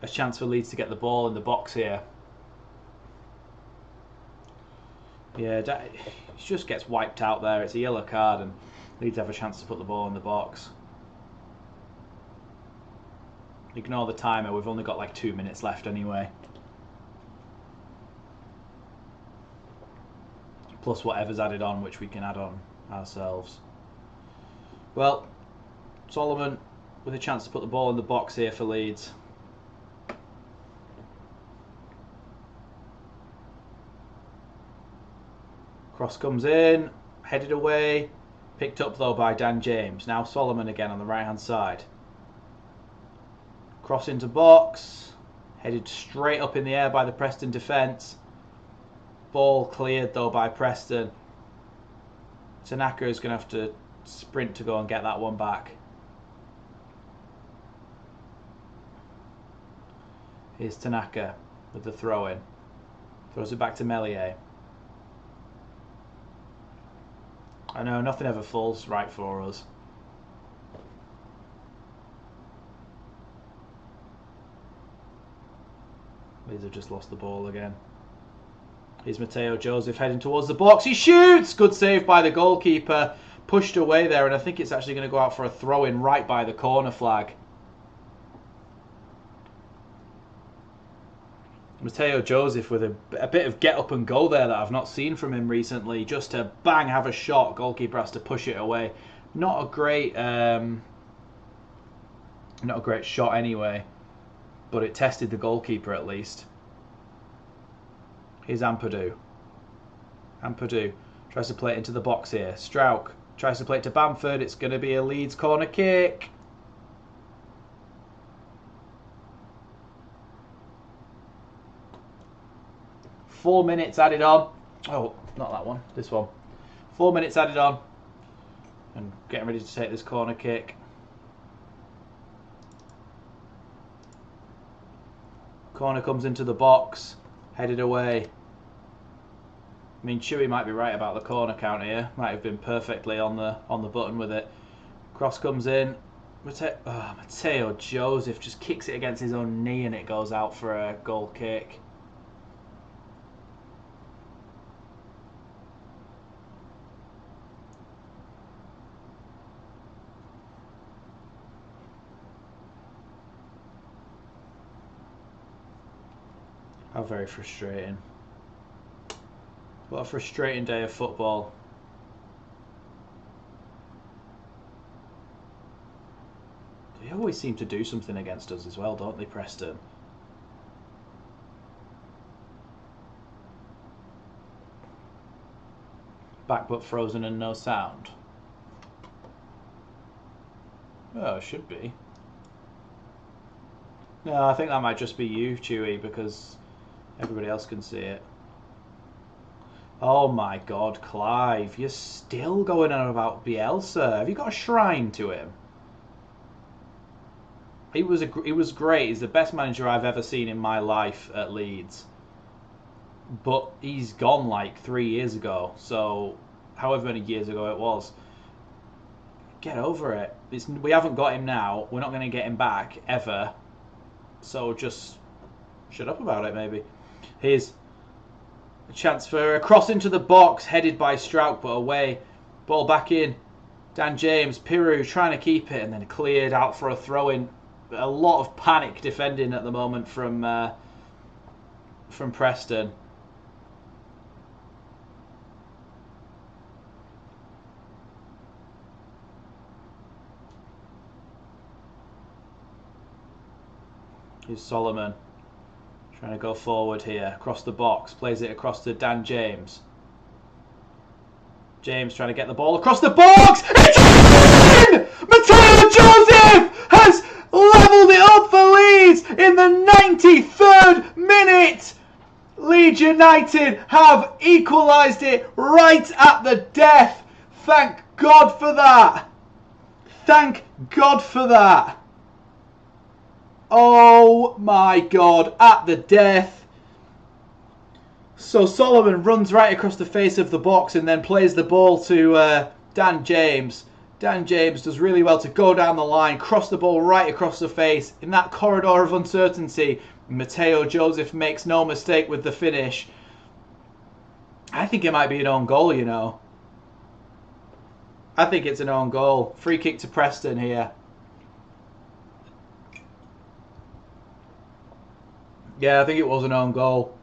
chance for Leeds to get the ball in the box here. Yeah, he just gets wiped out there. It's a yellow card and Leeds have a chance to put the ball in the box. Ignore the timer, we've only got like 2 minutes left anyway. Plus whatever's added on, which we can add on ourselves. Well, Solomon with a chance to put the ball in the box here for Leeds. Cross comes in, headed away, picked up though by Dan James. Now Solomon again on the right hand side. Cross into box, headed straight up in the air by the Preston defence. Ball cleared though by Preston. Tanaka is going to have to sprint to go and get that one back. Here's Tanaka with the throw in. Throws it back to Melier. I know, nothing ever falls right for us. Leeds have just lost the ball again. Here's Mateo Joseph heading towards the box. He shoots! Good save by the goalkeeper. Pushed away there, and I think it's actually going to go out for a throw-in right by the corner flag. Mateo Joseph with a bit of get up and go there that I've not seen from him recently. Just to bang, have a shot. Goalkeeper has to push it away. Not a great shot anyway, but it tested the goalkeeper at least. Here's Ampadu. Ampadu tries to play it into the box here. Strauch tries to play it to Bamford. It's going to be a Leeds corner kick. Four minutes added on. Oh, not that one. This one. 4 minutes added on. And getting ready to take this corner kick. Corner comes into the box. Headed away. I mean, Chewy might be right about the corner count here. Might have been perfectly on the button with it. Cross comes in. Mateo Joseph just kicks it against his own knee and it goes out for a goal kick. How very frustrating. What a frustrating day of football. They always seem to do something against us as well, don't they, Preston? Back but frozen and no sound. Oh, it should be. No, I think that might just be you, Chewy, because everybody else can see it. Oh my God, Clive, you're still going on about Bielsa. Have you got a shrine to him? He was great. He's the best manager I've ever seen in my life at Leeds. But he's gone like 3 years ago. So, however many years ago it was. Get over it. We haven't got him now. We're not going to get him back ever. So just shut up about it, maybe. Here's a chance for a cross into the box, headed by Strout, but away. Ball back in. Dan James, Piru trying to keep it, and then cleared out for a throw-in. A lot of panic defending at the moment from Preston. Here's Solomon trying to go forward here, across the box, plays it across to Dan James. James trying to get the ball across the box. It's in! Matteo Joseph has levelled it up for Leeds in the 93rd minute. Leeds United have equalised it right at the death. Thank God for that. Thank God for that. Oh my God, at the death. So Solomon runs right across the face of the box and then plays the ball to Dan James. Dan James does really well to go down the line, cross the ball right across the face. In that corridor of uncertainty, Matteo Joseph makes no mistake with the finish. I think it might be an own goal, you know. I think it's an own goal. Free kick to Preston here. Yeah, I think it was an own goal.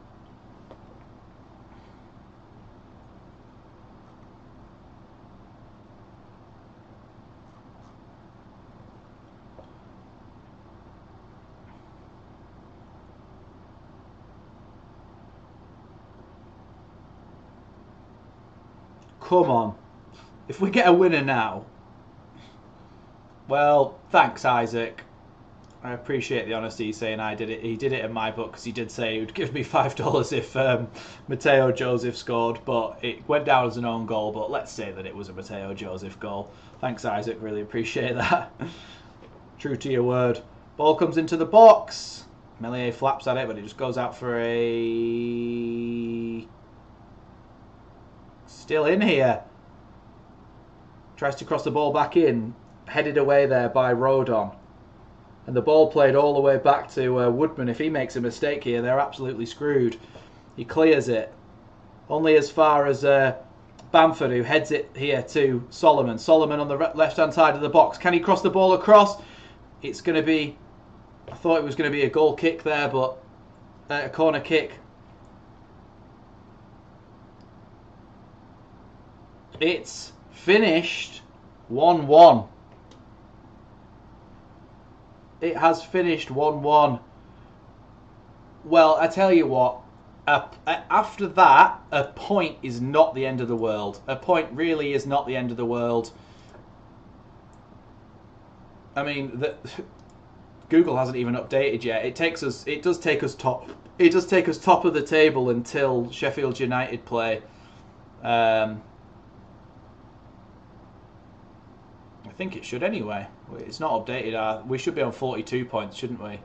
Come on. If we get a winner now... Well, thanks, Isaac. I appreciate the honesty saying I did it. He did it in my book because he did say he would give me $5 if Matteo Joseph scored, but it went down as an own goal. But let's say that it was a Matteo Joseph goal. Thanks, Isaac. Really appreciate that. True to your word. Ball comes into the box. Melier flaps at it, but it just goes out for a... Still in here. Tries to cross the ball back in. Headed away there by Rodon. And the ball played all the way back to Woodman. If he makes a mistake here, they're absolutely screwed. He clears it. Only as far as Bamford, who heads it here to Solomon. Solomon on the left-hand side of the box. Can he cross the ball across? It's going to be... I thought it was going to be a goal kick there, but a corner kick. It's finished 1-1. It has finished 1-1. Well, I tell you what, after that, a point is not the end of the world. A point really is not the end of the world. I mean, Google hasn't even updated yet. It does take us top of the table until Sheffield United play. I think it should anyway. It's not updated. We should be on 42 points, shouldn't we?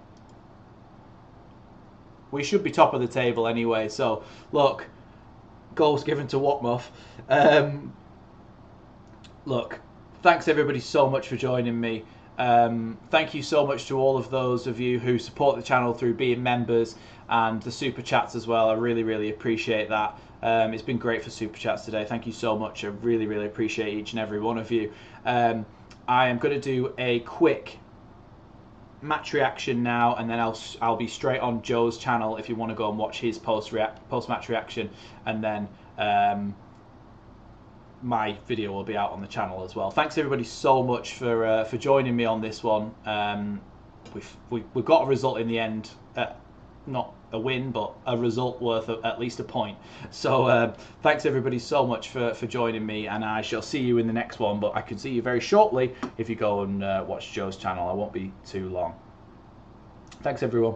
We should be top of the table anyway. So, look, goals given to Watmuff. Look, thanks everybody so much for joining me. Thank you so much to all of those of you who support the channel through being members and the super chats as well. I really, really appreciate that. It's been great for super chats today. Thank you so much. I really, really appreciate each and every one of you. I am going to do a quick match reaction now, and then I'll be straight on Joe's channel if you want to go and watch his post-match reaction, and then my video will be out on the channel as well. Thanks everybody so much for joining me on this one. We've got a result in the end. Not a win, but a result worth at least a point. So thanks everybody so much for joining me, and I shall see you in the next one, but I can see you very shortly if you go and watch Joe's channel. I won't be too long. Thanks everyone.